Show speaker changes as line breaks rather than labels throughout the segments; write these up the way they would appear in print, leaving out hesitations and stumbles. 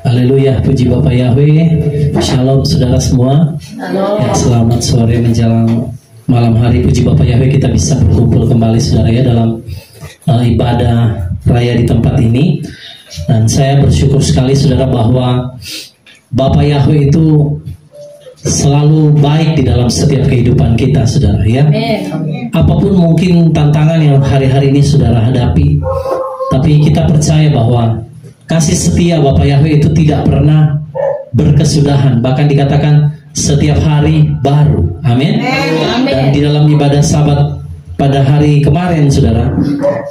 Haleluya, puji Bapak Yahweh. Shalom saudara semua. Ya, selamat sore menjelang malam hari. Puji Bapak Yahweh, kita bisa berkumpul kembali saudara ya dalam ibadah raya di tempat ini. Dan saya bersyukur sekali saudara bahwa Bapak Yahweh itu selalu baik di dalam setiap kehidupan kita saudara ya. Apapun mungkin tantangan yang hari-hari ini saudara hadapi, tapi kita percaya bahwa kasih setia Bapak Yahweh itu tidak pernah berkesudahan. Bahkan dikatakan setiap hari baru. Amin. Dan di dalam ibadah Sabat pada hari kemarin saudara,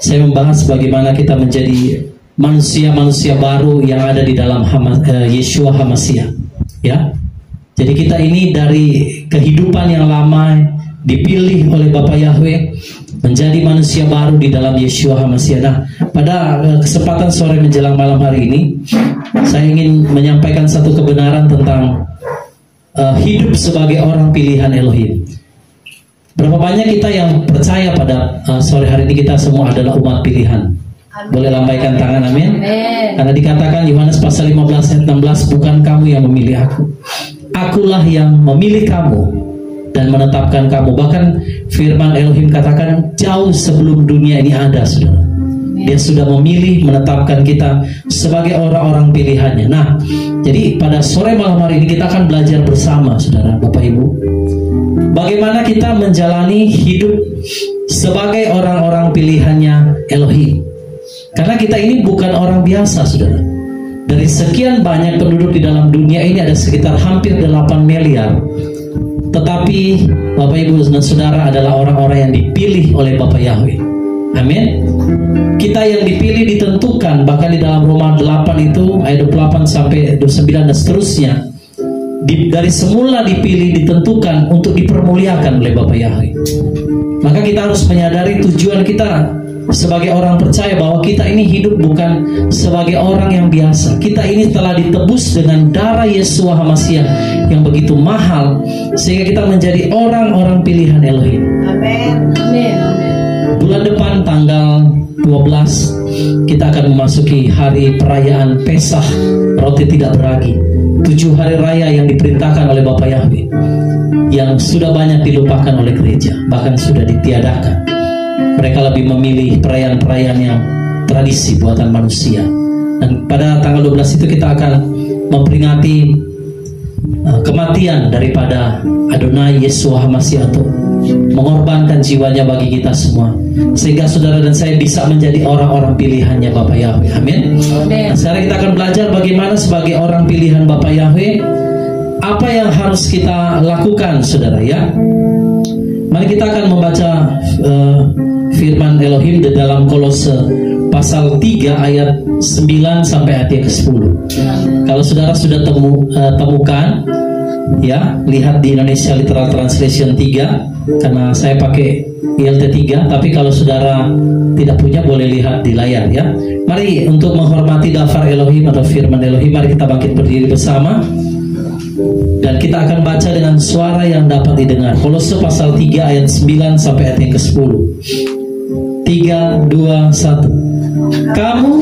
saya membahas bagaimana kita menjadi manusia-manusia baru yang ada di dalam Yeshua HaMashiach ya. Jadi kita ini dari kehidupan yang lama dipilih oleh Bapak Yahweh menjadi manusia baru di dalam Yeshua HaMashiach. Nah, pada kesempatan sore menjelang malam hari ini, saya ingin menyampaikan satu kebenaran tentang hidup sebagai orang pilihan Elohim. Berapa banyak kita yang percaya pada sore hari ini kita semua adalah umat pilihan? Boleh lambaikan tangan, amin. Karena dikatakan Yohanes pasal 15 ayat 16, bukan kamu yang memilih aku, akulah yang memilih kamu dan menetapkan kamu. Bahkan firman Elohim katakan jauh sebelum dunia ini ada saudara, Dia sudah memilih menetapkan kita sebagai orang-orang pilihannya. Nah, jadi pada sore malam hari ini kita akan belajar bersama saudara Bapak Ibu, bagaimana kita menjalani hidup sebagai orang-orang pilihannya Elohim. Karena kita ini bukan orang biasa saudara. Dari sekian banyak penduduk di dalam dunia ini ada sekitar hampir 8 miliar. Tetapi Bapak Ibu dan Saudara adalah orang-orang yang dipilih oleh Bapak Yahweh. Amin. Kita yang dipilih ditentukan, bahkan di dalam Roma 8 itu ayat 28 sampai 29 dan seterusnya, dari semula dipilih ditentukan untuk dipermuliakan oleh Bapak Yahweh. Maka kita harus menyadari tujuan kita sebagai orang percaya bahwa kita ini hidup bukan sebagai orang yang biasa. Kita ini telah ditebus dengan darah Yeshua HaMashiach yang begitu mahal, sehingga kita menjadi orang-orang pilihan Elohim. Amin. Bulan depan tanggal 12 kita akan memasuki hari perayaan Pesah, roti tidak beragi. 7 hari raya yang diperintahkan oleh Bapak Yahweh, yang sudah banyak dilupakan oleh gereja, bahkan sudah ditiadakan. Mereka lebih memilih perayaan-perayaan yang tradisi buatan manusia. Dan pada tanggal 12 itu kita akan memperingati kematian daripada Adonai Yeshua HaMashiach, untuk mengorbankan jiwanya bagi kita semua, sehingga saudara dan saya bisa menjadi orang-orang pilihannya Bapak Yahweh. Amin. Nah, sekarang kita akan belajar bagaimana sebagai orang pilihan Bapak Yahweh, apa yang harus kita lakukan saudara ya. Mari kita akan membaca firman Elohim di dalam Kolose pasal 3 ayat 9 sampai ayat yang ke-10. Kalau saudara sudah temukan ya, lihat di Indonesia Literal Translation 3, karena saya pakai ILT 3, tapi kalau saudara tidak punya boleh lihat di layar ya. Mari untuk menghormati daftar Elohim atau firman Elohim, mari kita bangkit berdiri bersama dan kita akan baca dengan suara yang dapat didengar. Kolose pasal 3 ayat 9 sampai ayat yang ke-10. 3, 2, 1. Kamu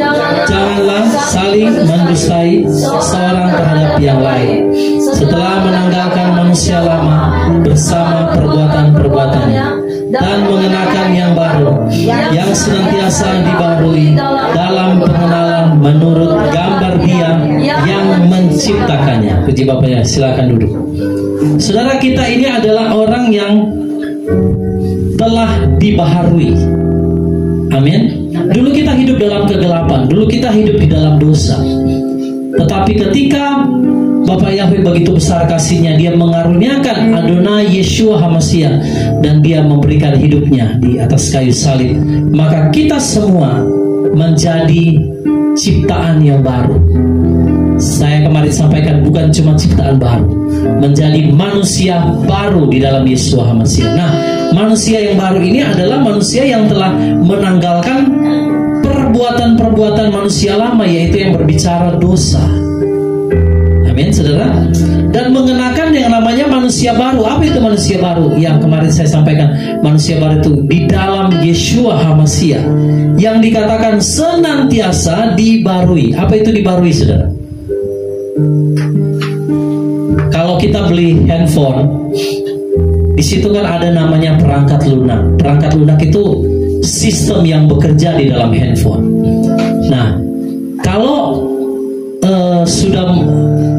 janganlah saling mendustai seorang terhadap yang lain, setelah menanggalkan manusia lama bersama perbuatan-perbuatannya, dan mengenakan yang baru, yang senantiasa dibaharui dalam pengenalan menurut gambar Dia yang menciptakannya. Puji Bapak ya, silakan duduk. Saudara, kita ini adalah orang yang telah dibaharui. Amin. Dulu kita hidup dalam kegelapan, dulu kita hidup di dalam dosa. Tetapi ketika Bapak Yahweh begitu besar kasihnya, Dia mengaruniakan Adonai Yeshua HaMashiach, dan Dia memberikan hidupnya di atas kayu salib, maka kita semua menjadi ciptaan yang baru. Saya kemarin sampaikan, bukan cuma ciptaan baru, menjadi manusia baru di dalam Yeshua HaMashiach. Nah, manusia yang baru ini adalah manusia yang telah menanggalkan perbuatan-perbuatan manusia lama, yaitu yang berbicara dosa. Amin, saudara. Dan mengenakan yang namanya manusia baru. Apa itu manusia baru? Yang kemarin saya sampaikan, manusia baru itu di dalam Yeshua HaMashiach, yang dikatakan senantiasa dibarui. Apa itu dibarui, saudara? Kalau kita beli handphone, di situ kan ada namanya perangkat lunak. Perangkat lunak itu sistem yang bekerja di dalam handphone. Nah, kalau sudah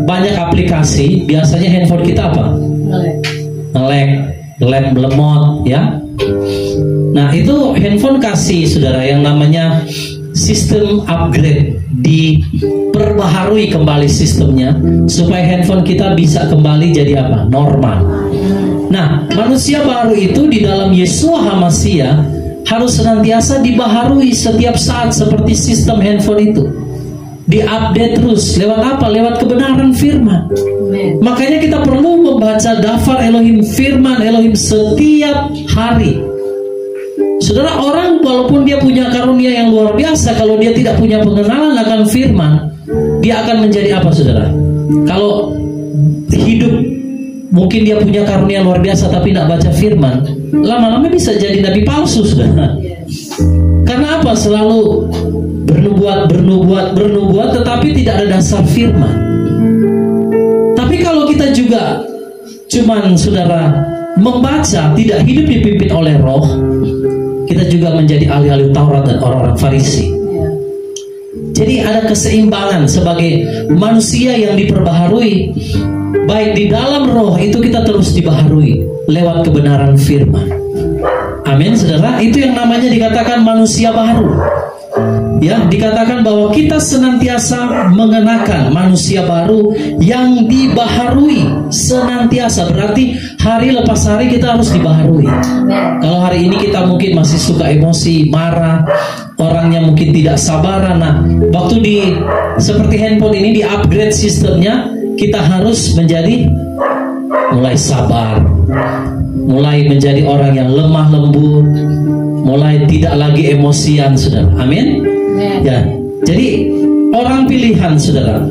banyak aplikasi, biasanya handphone kita apa? Nge-lag, melemot, ya. Nah, itu handphone kasih saudara yang namanya sistem upgrade, diperbaharui kembali sistemnya supaya handphone kita bisa kembali jadi apa? Normal. Nah, manusia baru itu di dalam Yeshua HaMashiach harus senantiasa dibaharui setiap saat seperti sistem handphone itu. Diupdate terus lewat apa? Lewat kebenaran firman. Makanya kita perlu membaca daftar Elohim, firman Elohim setiap hari. Saudara, orang walaupun dia punya karunia yang luar biasa, kalau dia tidak punya pengenalan akan firman, dia akan menjadi apa, saudara? Kalau hidup mungkin dia punya karunia luar biasa tapi tidak baca firman, lama-lama bisa jadi nabi palsu, saudara. Karena apa? Selalu bernubuat, tetapi tidak ada dasar firman. Tapi kalau kita juga cuman, saudara, membaca, tidak hidup dipimpin oleh roh, kita juga menjadi ahli-ahli Taurat dan orang-orang Farisi. Jadi ada keseimbangan sebagai manusia yang diperbaharui, baik di dalam roh itu kita terus dibaharui lewat kebenaran firman. Amin, saudara. Itu yang namanya dikatakan manusia baru. Ya, dikatakan bahwa kita senantiasa mengenakan manusia baru yang dibaharui senantiasa. Berarti hari lepas hari kita harus dibaharui. Kalau hari ini kita mungkin masih suka emosi, marah, orangnya mungkin tidak sabaran. Nah, waktu seperti handphone ini di-upgrade sistemnya, kita harus menjadi mulai sabar, mulai menjadi orang yang lemah lembut, mulai tidak lagi emosian, saudara. Amin. Ya, jadi orang pilihan, saudara,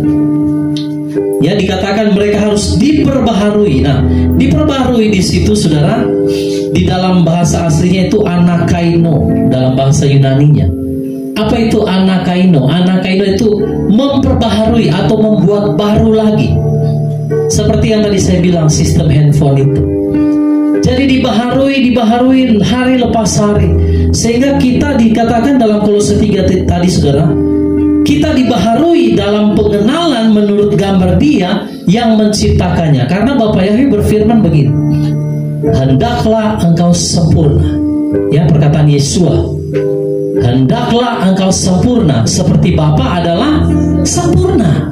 ya, dikatakan mereka harus diperbaharui. Nah, diperbaharui di situ, saudara, di dalam bahasa aslinya itu anakaino, dalam bahasa Yunaninya. Apa itu anakaino? Anakaino itu memperbaharui atau membuat baru lagi. Seperti yang tadi saya bilang, sistem handphone itu. Jadi dibaharui hari lepas hari, sehingga kita dikatakan dalam Kolose 3 tadi, saudara, kita dibaharui dalam pengenalan menurut gambar Dia yang menciptakannya. Karena Bapa Yahweh berfirman begini, hendaklah engkau sempurna. Ya, perkataan Yeshua, hendaklah engkau sempurna seperti Bapa adalah sempurna.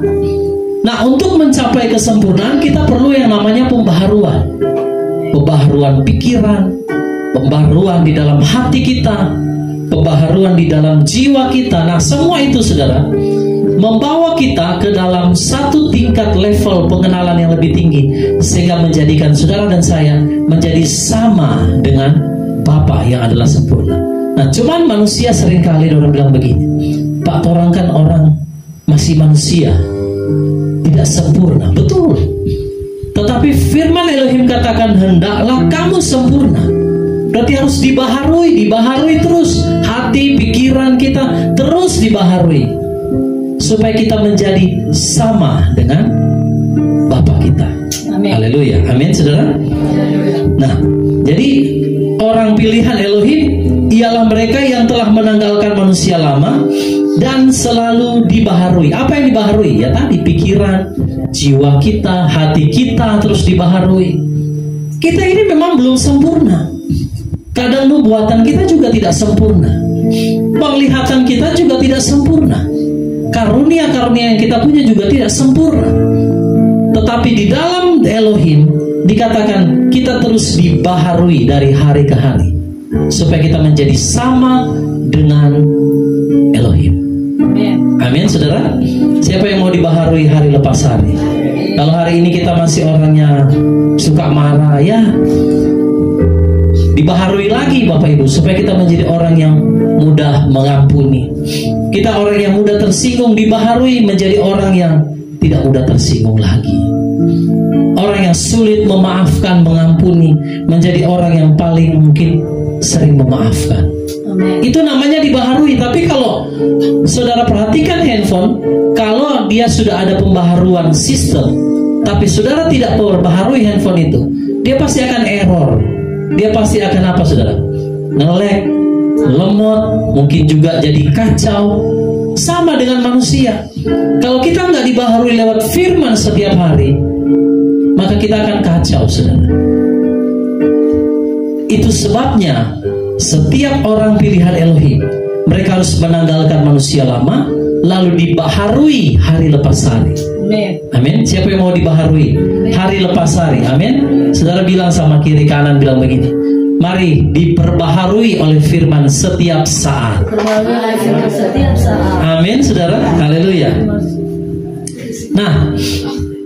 Nah, untuk mencapai kesempurnaan kita perlu yang namanya pembaharuan. Pembaharuan pikiran, pembaharuan di dalam hati kita, pembaharuan di dalam jiwa kita. Nah, semua itu, saudara, membawa kita ke dalam satu tingkat level pengenalan yang lebih tinggi, sehingga menjadikan saudara dan saya menjadi sama dengan Bapa yang adalah sempurna. Nah, cuman manusia seringkali orang bilang begini, Pak, orang kan orang masih manusia, tidak sempurna. Betul. Tetapi firman Elohim katakan hendaklah kamu sempurna. Berarti harus dibaharui terus. Hati, pikiran kita terus dibaharui supaya kita menjadi sama dengan Bapa kita. Amin. Haleluya. Amin, saudara. Nah, jadi orang pilihan Elohim ialah mereka yang telah menanggalkan manusia lama dan selalu dibaharui. Apa yang dibaharui? Ya tadi, pikiran, jiwa kita, hati kita terus dibaharui. Kita ini memang belum sempurna. Kadang nubuatan kita juga tidak sempurna. Penglihatan kita juga tidak sempurna. Karunia-karunia yang kita punya juga tidak sempurna. Tetapi di dalam Elohim dikatakan kita terus dibaharui dari hari ke hari, supaya kita menjadi sama dengan Elohim. Amin, saudara. Siapa yang mau dibaharui hari lepas hari? Kalau hari ini kita masih orangnya suka marah, ya dibaharui lagi Bapak Ibu, supaya kita menjadi orang yang mudah mengampuni. Kita orang yang mudah tersinggung, dibaharui menjadi orang yang tidak mudah tersinggung lagi. Orang yang sulit memaafkan, mengampuni, menjadi orang yang paling mungkin sering memaafkan. Itu namanya dibaharui. Tapi kalau saudara perhatikan handphone, kalau dia sudah ada pembaharuan sistem, tapi saudara tidak memperbaharui handphone itu, dia pasti akan error. Dia pasti akan apa, saudara? Nge-lag, lemot, mungkin juga jadi kacau. Sama dengan manusia. Kalau kita nggak dibaharui lewat firman setiap hari, maka kita akan kacau, saudara. Itu sebabnya setiap orang pilihan Elohim, mereka harus menanggalkan manusia lama, lalu dibaharui hari lepas hari. Amin. Siapa yang mau dibaharui hari lepas hari? Amin. Saudara bilang sama kiri kanan, bilang begini, mari diperbaharui oleh firman setiap saat. Amin, saudara. Haleluya. Nah,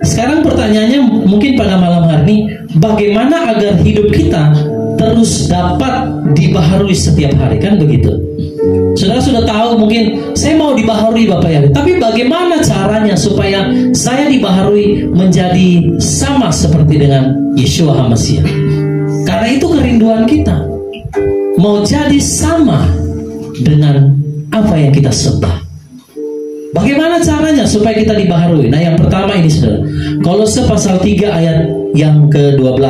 sekarang pertanyaannya mungkin pada malam hari ini, bagaimana agar hidup kita terus dapat dibaharui setiap hari, kan begitu? Saudara sudah tahu, mungkin saya mau dibaharui Bapak ya, tapi bagaimana caranya supaya saya dibaharui menjadi sama seperti dengan Yeshua HaMashiach? Karena itu kerinduan kita, mau jadi sama dengan apa yang kita sembah. Bagaimana caranya supaya kita dibaharui? Nah, yang pertama ini, saudara, Kolose pasal 3 ayat yang ke-12.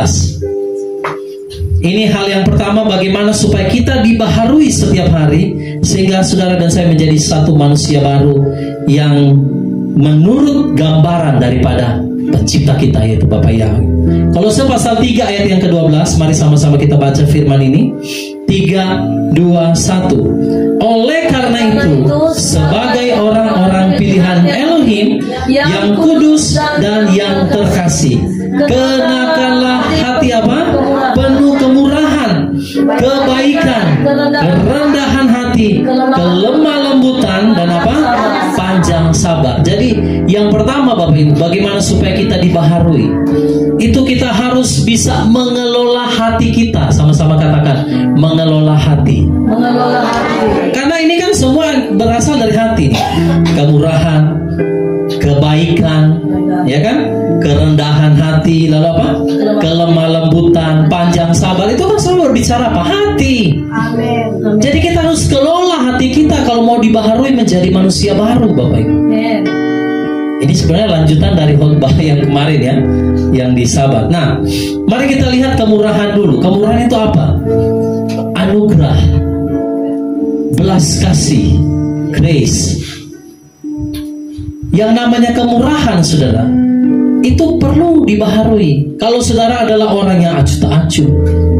Ini hal yang pertama, bagaimana supaya kita dibaharui setiap hari, sehingga saudara dan saya menjadi satu manusia baru yang menurut gambaran daripada pencipta kita, yaitu Bapa Yahweh. Kolose pasal 3 ayat yang ke-12, mari sama-sama kita baca firman ini. 3, 2, 1. Oleh karena itu, sebagai orang-orang pilihan Elohim yang kudus dan yang terkasih, kenakanlah hati apa? Penuh kemurahan, kebaikan, kerendahan hati, kelemah lembutan, dan apa? Panjang sabar. Jadi yang pertama Bapak Ibu, bagaimana supaya kita dibaharui? Itu kita harus bisa mengelola hati kita. Sama-sama katakan, mengelola hati. Mengelola hati. Karena ini kan semua berasal dari hati. Kemurahan, kebaikan, ya kan? Kerendahan hati, lalu apa? Kelemah lembutan, panjang sabar. Itu kan selalu berbicara apa? Hati. Amin. Jadi kita harus kelola hati kita kalau mau dibaharui menjadi manusia baru, Bapak Ibu. Amin. Ini sebenarnya lanjutan dari khotbah yang kemarin ya, yang di Sabat. Nah, mari kita lihat kemurahan dulu. Kemurahan itu apa? Anugerah, belas kasih, grace. Yang namanya kemurahan, saudara, itu perlu dibaharui. Kalau saudara adalah orang yang acuh tak acuh,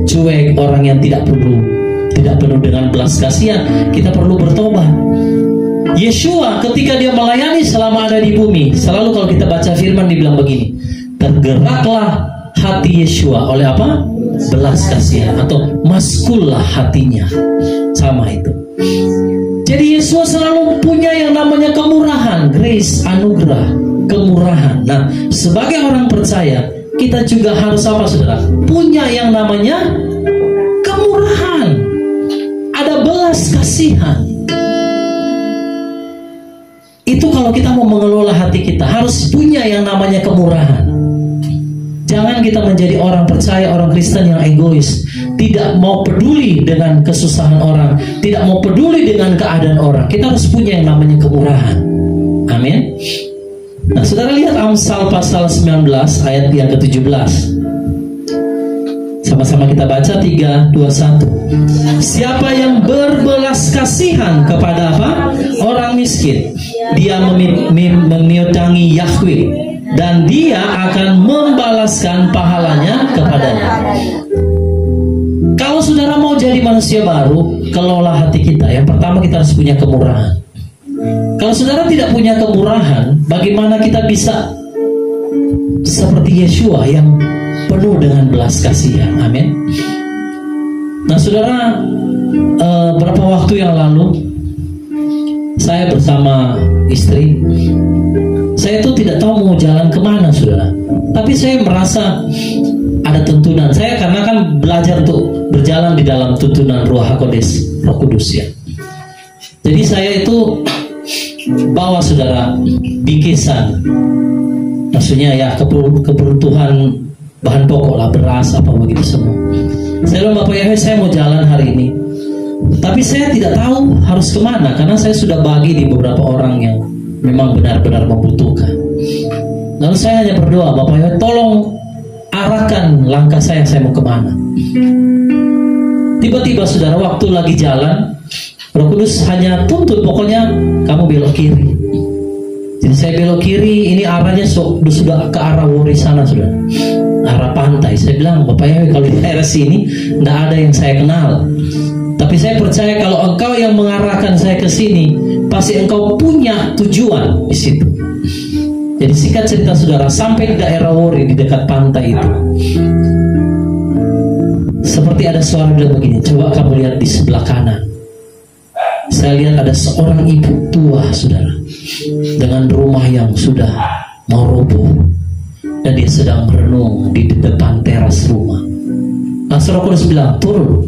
cuek, orang yang tidak penuh dengan belas kasihan, kita perlu bertobat. Yeshua ketika dia melayani selama ada di bumi, selalu kalau kita baca firman dibilang begini, tergeraklah hati Yeshua oleh apa? Belas kasihan, atau maskullah hatinya. Sama itu. Jadi Yesus selalu punya yang namanya kemurahan, grace, anugerah, kemurahan. Nah, sebagai orang percaya, kita juga harus apa, saudara? Punya yang namanya kemurahan. Ada belas kasihan. Itu kalau kita mau mengelola hati kita, harus punya yang namanya kemurahan. Jangan kita menjadi orang percaya, orang Kristen yang egois, tidak mau peduli dengan kesusahan orang, tidak mau peduli dengan keadaan orang. Kita harus punya yang namanya kemurahan. Amin. Nah, saudara lihat Amsal pasal 19 ayat yang ke-17. Sama-sama kita baca 3, 2, 1. Siapa yang berbelas kasihan kepada apa? Orang miskin, dia memiutangi Yahweh, dan dia akan membalaskan pahalanya kepadanya. Kalau saudara mau jadi manusia baru, kelola hati kita. Yang pertama, kita harus punya kemurahan. Kalau saudara tidak punya kemurahan, bagaimana kita bisa seperti Yeshua yang penuh dengan belas kasihan? Amin. Nah, saudara, berapa waktu yang lalu saya bersama istri, saya itu tidak tahu mau jalan kemana, saudara. Tapi saya merasa ada tuntunan. Saya karena kan belajar untuk berjalan di dalam tuntunan Roh Kudus ya. Jadi saya itu bawa, saudara, bingkisan. Maksudnya ya kebutuhan bahan pokok lah, beras apa begitu semua. Saya bilang, Bapak Yahweh, saya mau jalan hari ini. Tapi saya tidak tahu harus kemana, karena saya sudah bagi di beberapa orang yang memang benar-benar membutuhkan. Lalu saya hanya berdoa, Bapak Yahweh tolong arahkan langkah saya mau kemana. Tiba-tiba saudara, waktu lagi jalan, Roh Kudus hanya tuntut, pokoknya kamu belok kiri. Jadi saya belok kiri, ini arahnya sudah ke arah Wori sana, sudah arah pantai. Saya bilang, Bapak Yahweh, kalau di daerah sini tidak ada yang saya kenal, tapi saya percaya kalau Engkau yang mengarahkan saya ke sini, pasti Engkau punya tujuan di situ. Jadi singkat cerita saudara, sampai di daerah Wori, di dekat pantai itu, seperti ada suara bilang begini, coba kamu lihat di sebelah kanan. Saya lihat ada seorang ibu tua saudara, dengan rumah yang sudah mau roboh, dan dia sedang merenung di depan teras rumah. Lalu Roh Kudus bilang, turun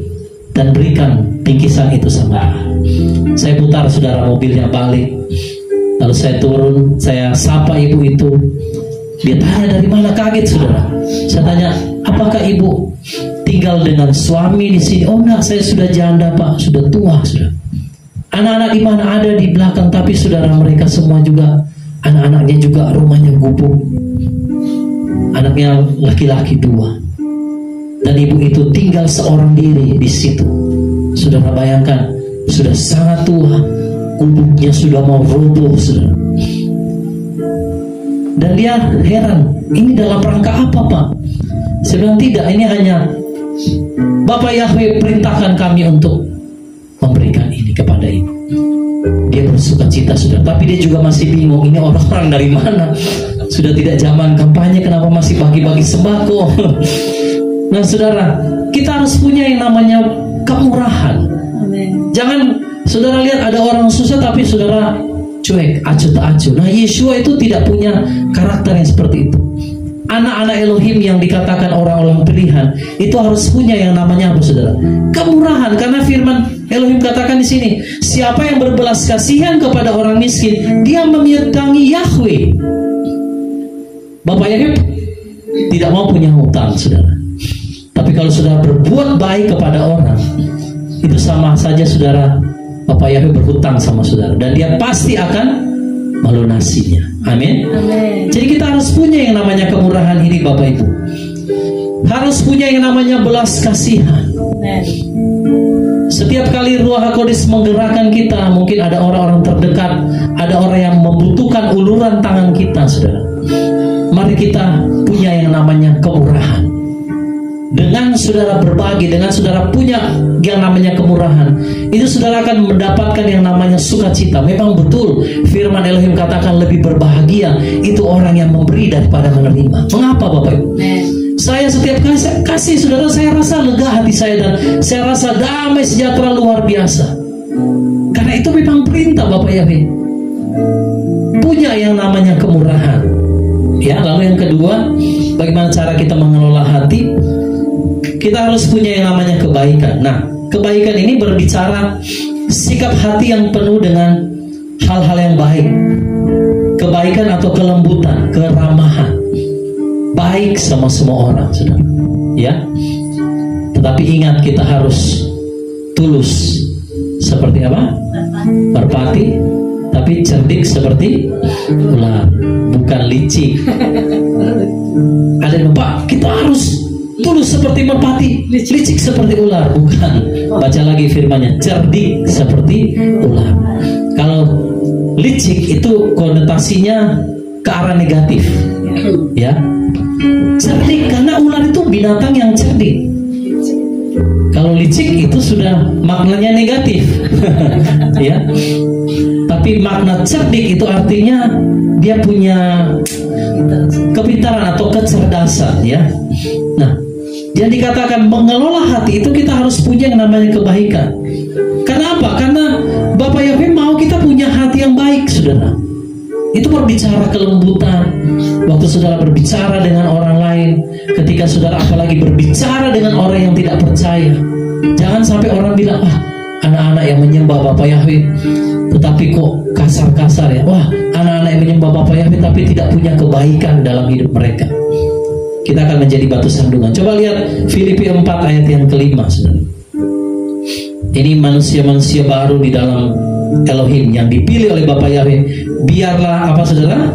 dan berikan bingkisan itu sama dia. Saya putar saudara mobilnya balik, lalu saya turun, saya sapa ibu itu. Dia tanya dari mana, kaget saudara. Saya tanya, apakah ibu tinggal dengan suami di sini? Oh enggak, saya sudah janda Pak, sudah tua sudah. Anak-anak di mana? Ada di belakang, tapi saudara mereka semua juga, anak-anaknya juga rumahnya gubuk. Anaknya laki-laki 2, dan ibu itu tinggal seorang diri di situ. Saudara bayangkan, sudah sangat tua, gubuknya sudah mau roboh saudara. Dan dia heran, ini dalam rangka apa Pak? Saya bilang tidak, ini hanya Bapak Yahweh perintahkan kami untuk memberikan ini kepada ibu. Dia bersuka cita sudah, tapi dia juga masih bingung, ini orang-orang dari mana? Sudah tidak zaman kampanye, kenapa masih bagi-bagi sembako? Nah saudara, kita harus punya yang namanya kemurahan. Amen. Jangan saudara lihat ada orang susah tapi saudara cuek, acuh tak acuh. Nah Yeshua itu tidak punya karakter yang seperti itu. Anak-anak Elohim yang dikatakan orang-orang pilihan itu harus punya yang namanya apa saudara? Kemurahan, karena firman Elohim katakan di sini, siapa yang berbelas kasihan kepada orang miskin, dia menyertangi Yahweh. Bapak Yahweh tidak mau punya hutang saudara. Tapi kalau saudara berbuat baik kepada orang, itu sama saja saudara, Bapak Yahweh berhutang sama saudara, dan dia pasti akan melunasinya. Amin. Amin. Jadi kita harus punya yang namanya kemurahan ini Bapak Ibu. Harus punya yang namanya belas kasihan. Amin. Setiap kali Ruach HaKodes menggerakkan kita, mungkin ada orang-orang terdekat, ada orang yang membutuhkan uluran tangan kita saudara. Mari kita punya yang namanya kemurahan. Dengan saudara berbagi, dengan saudara punya yang namanya kemurahan, itu saudara akan mendapatkan yang namanya sukacita. Memang betul firman Elohim katakan lebih berbahagia itu orang yang memberi daripada menerima. Mengapa Bapak Ibu? Saya setiap kali saya kasih saudara, saya rasa lega hati saya, dan saya rasa damai sejahtera luar biasa. Karena itu memang perintah Bapak Yahweh, punya yang namanya kemurahan. Ya, lalu yang kedua, bagaimana cara kita mengelola hati? Kita harus punya yang namanya kebaikan. Nah, kebaikan ini berbicara sikap hati yang penuh dengan hal-hal yang baik. Kebaikan atau kelembutan, keramahan, baik sama semua orang, saudara. Ya. Tetapi ingat, kita harus tulus. Seperti apa? Merpati, tapi cerdik seperti ular, bukan licik. Ada yang Pak, kita harus tulus seperti merpati, licik seperti ular. Bukan. Baca lagi firmannya, cerdik seperti ular. Kalau licik itu konotasinya ke arah negatif, ya. Cerdik karena ular itu binatang yang cerdik. Kalau licik itu sudah maknanya negatif. Ya. Tapi makna cerdik itu artinya dia punya kepintaran atau kecerdasan, ya. Nah, yang dikatakan mengelola hati itu kita harus punya yang namanya kebaikan. Karena apa? Karena Bapak Yahweh mau kita punya hati yang baik, saudara. Itu berbicara kelembutan. Waktu saudara berbicara dengan orang lain, ketika saudara apalagi berbicara dengan orang yang tidak percaya, jangan sampai orang bilang, ah, anak-anak yang menyembah Bapak Yahweh tetapi kok kasar-kasar ya. Wah, anak-anak yang menyembah Bapak Yahweh tapi tidak punya kebaikan dalam hidup mereka. Kita akan menjadi batu sandungan. Coba lihat Filipi 4 ayat yang kelima, saudara. Ini manusia-manusia baru di dalam Elohim yang dipilih oleh Bapa Yahweh. Biarlah apa saudara?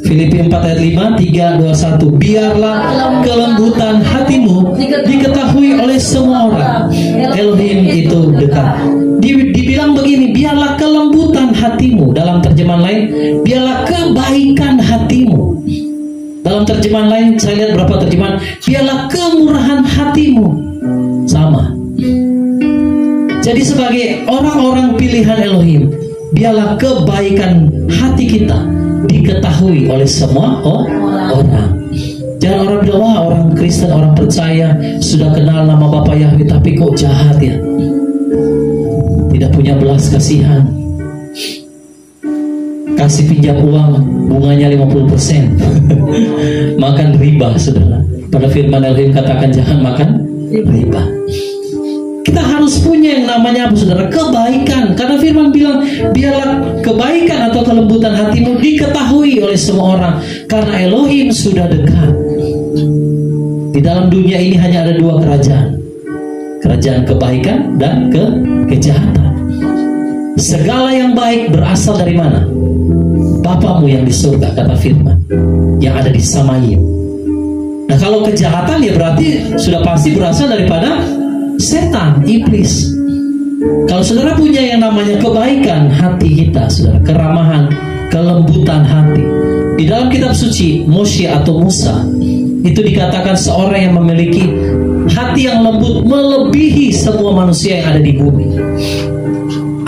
Filipi 4 ayat 5, 3, 2, 1. Biarlah kelembutan hatimu diketahui oleh semua orang. Elohim itu dekat. Dibilang begini, biarlah kelembutan hatimu. Dalam terjemahan lain, biarlah kebaikan hatimu. Dalam terjemahan lain, saya lihat berapa terjemahan, biarlah kemurahan hatimu. Sama. Jadi sebagai orang-orang pilihan Elohim, biarlah kebaikan hati kita diketahui oleh semua orang. Jangan orang bilang, wah orang Kristen, orang percaya sudah kenal nama Bapa Yahweh, tapi kok jahat ya, tidak punya belas kasihan, kasih pinjam uang bunganya 50%, makan riba saudara. Pada firman Elohim katakan jangan makan riba. Kita harus punya yang namanya apa saudara? Kebaikan. Karena firman bilang, biarlah kebaikan atau kelembutan hatimu diketahui oleh semua orang. Karena Elohim sudah dekat. Di dalam dunia ini hanya ada dua kerajaan. Kerajaan kebaikan dan kejahatan. Segala yang baik berasal dari mana? Bapamu yang di surga, kata firman, yang ada di Samayim. Nah kalau kejahatan ya berarti sudah pasti berasal daripada setan, iblis. Kalau saudara punya yang namanya kebaikan hati kita, saudara, keramahan, kelembutan hati. Di dalam kitab suci Moshe atau Musa itu dikatakan seorang yang memiliki hati yang lembut melebihi semua manusia yang ada di bumi.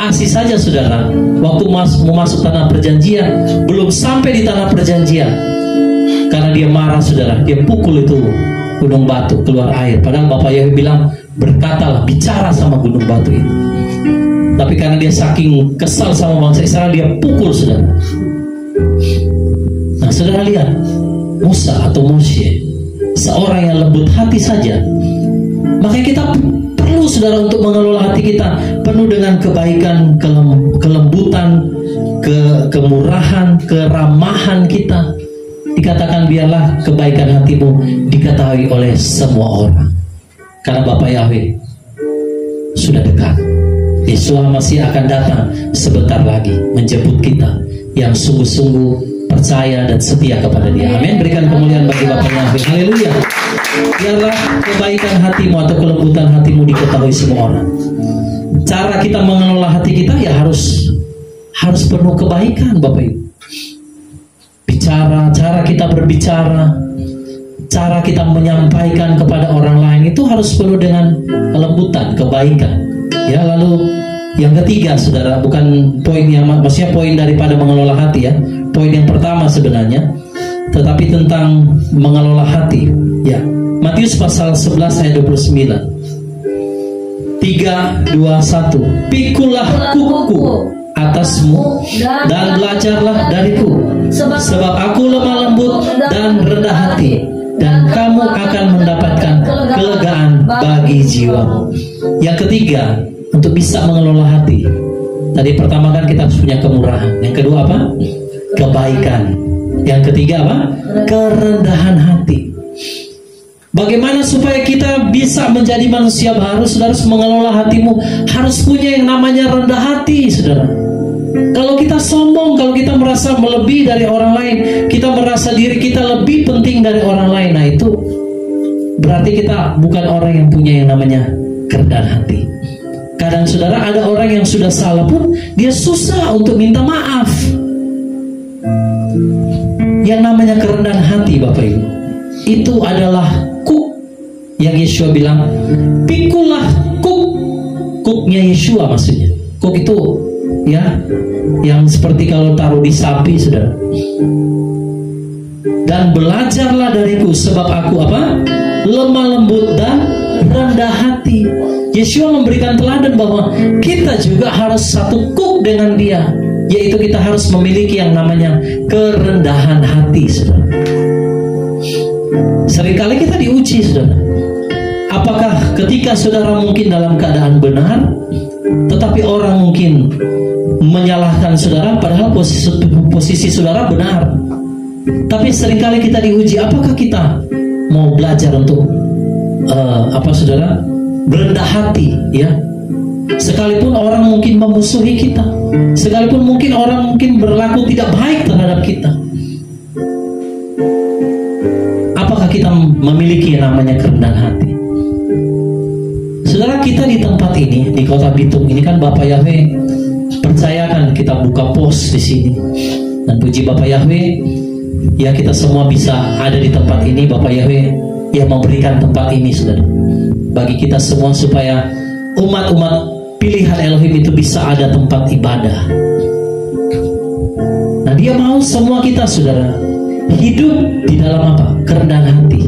Asih saja saudara, waktu mau masuk tanah perjanjian, belum sampai di tanah perjanjian, karena dia marah saudara, dia pukul itu gunung batu keluar air. Padahal Bapak Yahweh bilang, berkatalah, bicara sama gunung batu itu. Tapi karena dia saking kesal sama bangsa Israel, dia pukul saudara. Nah saudara lihat, Musa atau Moshe, seorang yang lembut hati saja. Makanya kita perlu saudara untuk mengelola hati kita penuh dengan kebaikan, kelembutan, kemurahan, keramahan kita. Dikatakan biarlah kebaikan hatimu diketahui oleh semua orang. Karena Bapa Yahweh sudah dekat. Yesus masih akan datang sebentar lagi menjemput kita yang sungguh-sungguh percaya dan setia kepada Dia. Amin. Berikan kemuliaan bagi Bapa Yahweh. Haleluya. Biarlah kebaikan hatimu atau kelembutan hatimu diketahui semua orang. Cara kita mengelola hati kita ya harus penuh kebaikan, Bapak Ibu. Cara kita berbicara, cara kita menyampaikan kepada orang lain itu harus penuh dengan kelembutan, kebaikan. Ya, lalu yang ketiga, saudara, bukan poin yang maksudnya poin daripada mengelola hati ya. Poin yang pertama sebenarnya, tetapi tentang mengelola hati. Ya, Matius pasal 11 ayat 29. 3, 2, 1. Pikulah kuku atasmu dan belajarlah dariku, sebab aku lemah lembut dan rendah hati, dan kamu akan mendapatkan kelegaan bagi jiwamu. Yang ketiga, untuk bisa mengelola hati, tadi pertama kan kita harus punya kemurahan. Yang kedua apa? Kebaikan. Yang ketiga apa? Kerendahan hati. Bagaimana supaya kita bisa menjadi manusia baru? Saudara harus mengelola hatimu, harus punya yang namanya rendah hati, saudara. Kalau kita sombong, kalau kita merasa melebihi dari orang lain, kita merasa diri kita lebih penting dari orang lain, nah itu berarti kita bukan orang yang punya yang namanya kerendahan hati. Kadang saudara ada orang yang sudah salah pun dia susah untuk minta maaf. Yang namanya kerendahan hati, Bapak Ibu, itu adalah kuk yang Yeshua bilang, pikulah kuknya Yeshua, maksudnya kuk itu ya yang seperti kalau taruh di sapi, saudara. Dan belajarlah dariku, sebab aku apa? Lemah lembut dan rendah hati. Yeshua memberikan teladan bahwa kita juga harus satu kuk dengan Dia, yaitu kita harus memiliki yang namanya kerendahan hati, saudara. Seringkali kita diuji, saudara. Apakah ketika saudara mungkin dalam keadaan benar, tetapi orang mungkin menyalahkan saudara, padahal posisi saudara benar. Tapi seringkali kita diuji, apakah kita mau belajar untuk saudara, berendah hati, ya, Sekalipun orang mungkin memusuhi kita, sekalipun mungkin orang mungkin berlaku tidak baik terhadap kita, apakah kita memiliki yang namanya kerendahan hati? Saudara, kita di tempat ini, di kota Bitung ini kan Bapak Yahweh percayakan kita buka pos di sini. Dan puji Bapak Yahweh, ya kita semua bisa ada di tempat ini. Bapak Yahweh yang memberikan tempat ini, saudara, bagi kita semua supaya umat-umat pilihan Elohim itu bisa ada tempat ibadah. Nah, Dia mau semua kita, saudara, hidup di dalam apa? Kerendahan hati.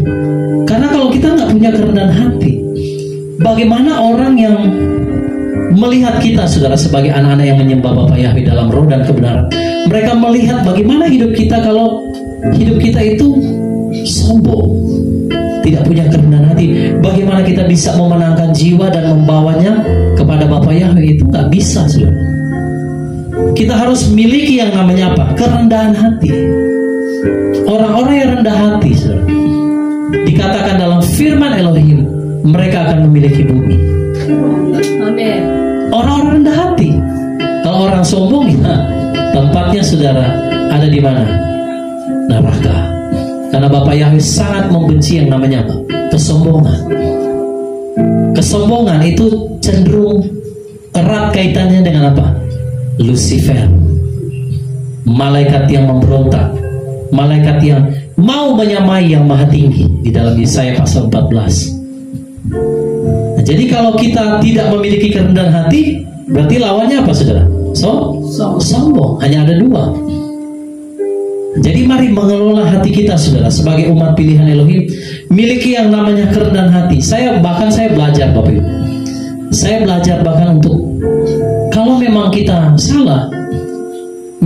Karena kalau kita nggak punya kerendahan hati, bagaimana orang yang melihat kita, saudara, sebagai anak-anak yang menyembah Bapa Yahweh dalam roh dan kebenaran, mereka melihat bagaimana hidup kita kalau hidup kita itu sombong, tidak punya kerendahan hati. Bagaimana kita bisa memenangkan jiwa dan membawanya kepada Bapa Yahweh? Itu nggak bisa, saudara. Kita harus miliki yang namanya apa? Kerendahan hati. Orang-orang yang rendah hati, saudara, dikatakan dalam firman Elohim, mereka akan memiliki bumi.
Amin.
Orang-orang rendah hati. Kalau orang sombong, ya, tempatnya, saudara, ada di mana? Neraka. Karena Bapak Yahweh sangat membenci yang namanya apa? Kesombongan. Kesombongan itu cenderung erat kaitannya dengan apa? Lucifer, malaikat yang memberontak, malaikat yang mau menyamai yang maha tinggi, di dalam Yesaya pasal 14. Nah, jadi kalau kita tidak memiliki kerendahan hati, berarti lawannya apa, saudara? Sombong. Hanya ada dua. Jadi mari mengelola hati kita, saudara, sebagai umat pilihan Elohim, miliki yang namanya kerendahan hati. Saya belajar, Bapak Ibu. Saya belajar bahkan untuk, kalau memang kita salah,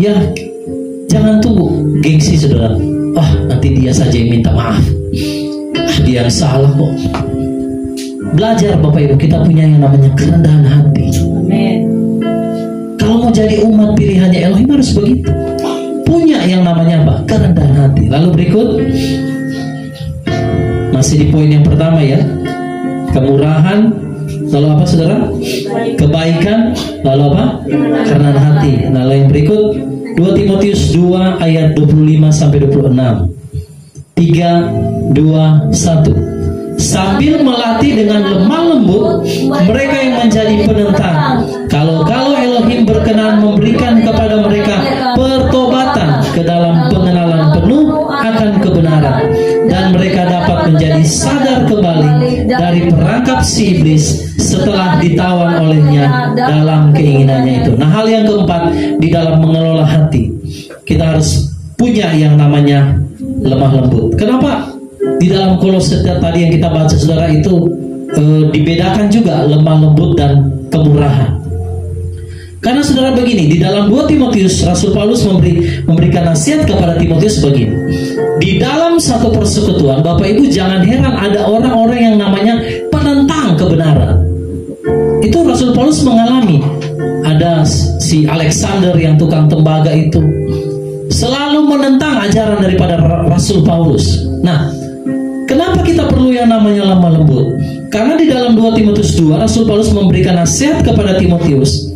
ya jangan tunggu gengsi, saudara. Nanti dia saja yang minta maaf. Dia yang salah kok. Belajar, Bapak Ibu, kita punya yang namanya kerendahan hati.
Amin.
Kalau mau jadi umat pilihannya Elohim harus begitu. Punya yang namanya apa? Kerendahan hati. Lalu berikut, masih di poin yang pertama ya, kemurahan. Lalu apa, saudara? Kebaikan. Lalu apa? Kerendahan hati. Lalu yang berikut, 2 Timotius 2 ayat 25 sampai 26. 3, 2, 1. Sambil melatih dengan lemah lembut mereka yang menjadi penentang. Kalau Elohim berkenan memberikan kepada mereka pertobatan ke dalam pengenalan penuh akan kebenaran, dan mereka dapat menjadi sadar kembali dari perangkap si iblis setelah ditawan olehnya dalam keinginannya itu. Nah, hal yang keempat di dalam mengelola hati, kita harus punya yang namanya lemah lembut. Kenapa? Di dalam Kolose tadi yang kita baca, saudara, itu dibedakan juga lemah lembut dan kemurahan. Karena, saudara, begini, di dalam 2 Timotius, Rasul Paulus memberikan nasihat kepada Timotius begini. Di dalam satu persekutuan, Bapak Ibu jangan heran ada orang-orang yang namanya penentang kebenaran. Itu Rasul Paulus mengalami. Ada si Alexander yang tukang tembaga itu selalu menentang ajaran daripada Rasul Paulus. Nah, kenapa kita perlu yang namanya lemah lembut? Karena di dalam 2 Timotius 2, Rasul Paulus memberikan nasihat kepada Timotius,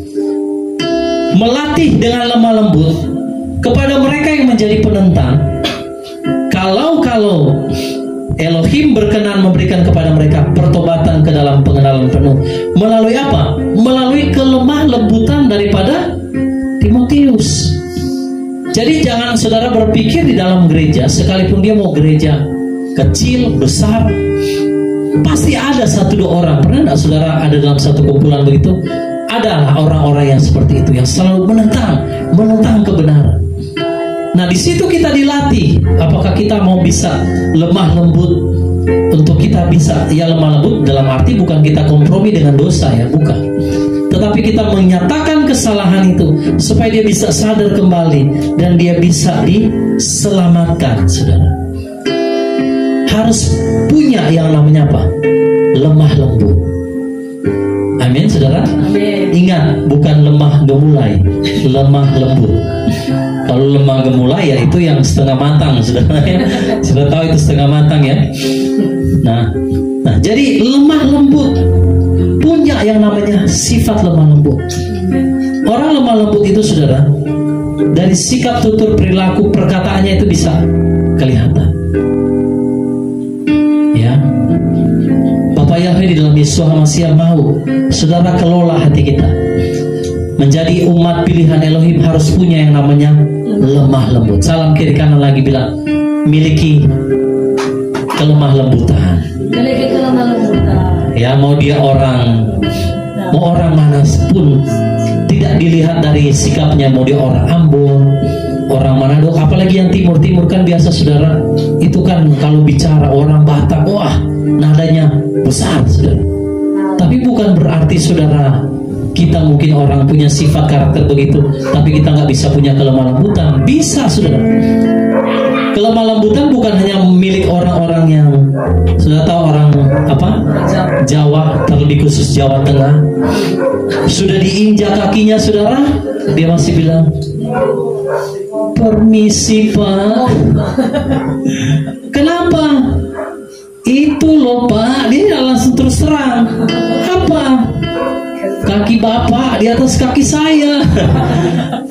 melatih dengan lemah lembut kepada mereka yang menjadi penentang. Kalau Elohim berkenan memberikan kepada mereka pertobatan ke dalam pengenalan penuh, melalui apa? Melalui kelemah lembutan daripada Timotius. Jadi jangan, saudara, berpikir di dalam gereja, sekalipun dia mau gereja kecil, besar, pasti ada 1-2 orang. Pernah tidak, saudara, ada dalam satu kumpulan begitu? Ada orang-orang yang seperti itu, yang selalu menentang kebenaran. Nah, di situ kita dilatih. Apakah kita mau bisa lemah lembut? Untuk kita bisa, ya lemah lembut dalam arti bukan kita kompromi dengan dosa, ya, bukan. Tetapi kita menyatakan kesalahan itu supaya dia bisa sadar kembali dan dia bisa diselamatkan, saudara. Harus punya yang namanya apa? Lemah lembut. Amin, saudara.
Amin.
Ingat, bukan lemah gemulai, lemah lembut. Kalau lemah gemulai, ya itu yang setengah matang, saudara. Sudah tahu itu setengah matang, ya. Nah, jadi lemah lembut, punya punya yang namanya sifat lemah lembut. Orang lemah lembut itu, saudara, dari sikap, tutur, perilaku, perkataannya itu bisa kelihatan. Ya, Bapak Yahweh di dalam Yeshua HaMashiach mau saudara kelola hati kita. Menjadi umat pilihan Elohim harus punya yang namanya lemah lembut. Salam kiri kanan lagi bilang, miliki kelemah lembutan.
Miliki kelemah lembutan.
Ya, mau dia orang, mau orang mana pun, tidak dilihat dari sikapnya. Mau dia orang Ambon, orang Manado, apalagi yang timur-timur kan biasa, saudara. Itu kan kalau bicara orang Batak, wah nadanya besar, saudara. Tapi bukan berarti, saudara, kita mungkin orang punya sifat karakter begitu, tapi kita nggak bisa punya kelemah lembutan. Bisa, saudara. Kelemah lembutan bukan hanya milik orang-orang yang sudah tahu, orang apa? Jawa, terlebih khusus Jawa Tengah. Sudah diinjak kakinya, saudara, dia masih bilang, permisi Pak. Kenapa? Itu loh Pak, dia langsung terus terang. Apa? Kaki Bapak di atas kaki saya.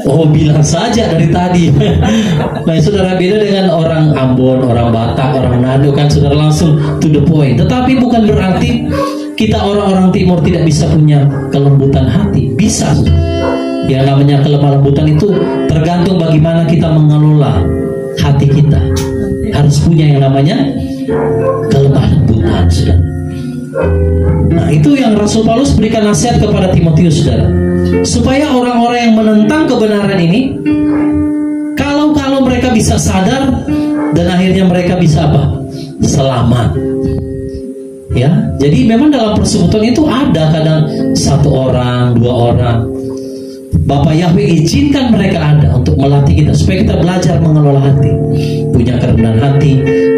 Oh, bilang saja dari tadi. Nah, saudara, beda dengan orang Ambon, orang Batak, orang Manado kan, saudara, langsung to the point. Tetapi bukan berarti kita orang-orang timur tidak bisa punya kelembutan hati. Bisa. Yang namanya kelemah lembutan itu tergantung bagaimana kita mengelola hati kita. Harus punya yang namanya kelemah lembutan, saudara. Nah, itu yang Rasul Paulus berikan nasihat kepada Timotius, saudara, supaya orang-orang yang menentang kebenaran ini, kalau mereka bisa sadar dan akhirnya mereka bisa apa? Selamat. Ya, jadi memang dalam persekutuan itu ada kadang satu orang, dua orang. Bapak Yahweh izinkan mereka ada untuk melatih kita supaya kita belajar mengelola hati, punya kerendahan hati,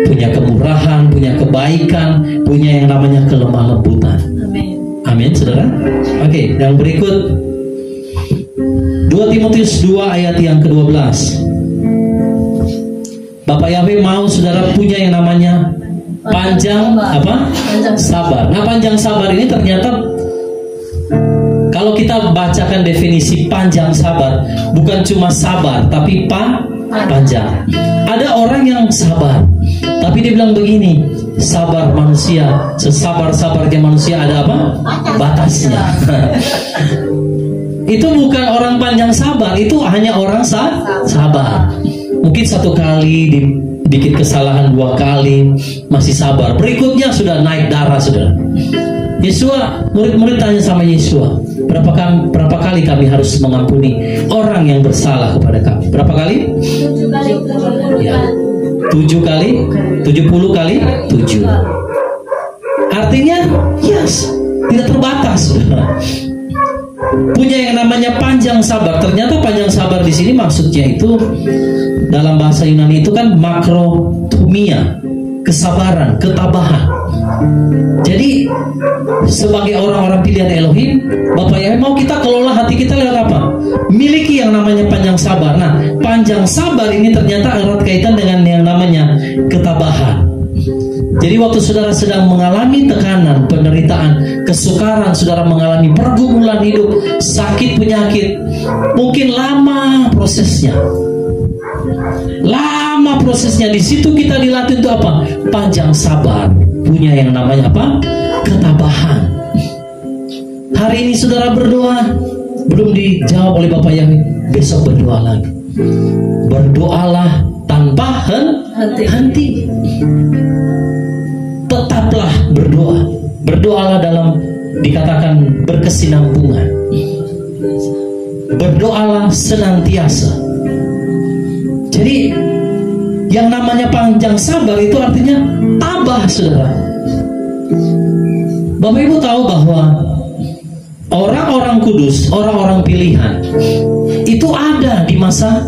punya kemurahan, punya kebaikan, punya yang namanya kelemah lembutan.
Amin.
Amin, saudara. Oke, yang berikut 2 Timotius 2 ayat yang ke-12. Bapak Yahweh mau saudara punya yang namanya panjang apa? Sabar. Nah, panjang sabar ini ternyata kalau kita bacakan definisi panjang sabar, bukan cuma sabar, tapi panjang. Ada orang yang sabar, tapi dia bilang begini, sabar manusia, sesabar-sabarnya manusia ada apa? Batasnya. Itu bukan orang panjang sabar, itu hanya orang sabar. Mungkin satu kali bikin kesalahan, 2 kali masih sabar, berikutnya sudah naik darah, saudara. Yesua, murid-murid tanya sama Yesua, berapa kali kami harus mengampuni orang yang bersalah kepada kami? Berapa kali?
7 kali.
Ya, 7 kali, 70 kali 7. Artinya, yes, tidak terbatas. Punya yang namanya panjang sabar. Ternyata panjang sabar di sini maksudnya itu dalam bahasa Yunani itu kan makrotumia, kesabaran, ketabahan. Jadi sebagai orang-orang pilihan Elohim, Bapak Yahweh mau kita kelola hati kita lewat apa? Miliki yang namanya panjang sabar. Nah, panjang sabar ini ternyata erat kaitan dengan yang namanya ketabahan. Jadi waktu saudara sedang mengalami tekanan, penderitaan, kesukaran, saudara mengalami pergumulan hidup, sakit, penyakit, mungkin lama prosesnya. Di situ kita dilatih untuk apa? Panjang sabar, punya yang namanya apa? Ketabahan. Hari ini saudara berdoa, belum dijawab oleh Bapak Yahweh, besok berdoa lagi. Berdoalah tanpa henti. Tetaplah berdoa. Berdoalah dalam dikatakan berkesinambungan. Berdoalah senantiasa. Jadi yang namanya panjang sabar itu artinya tabah, saudara. Bapak Ibu tahu bahwa orang-orang kudus, orang-orang pilihan itu ada di masa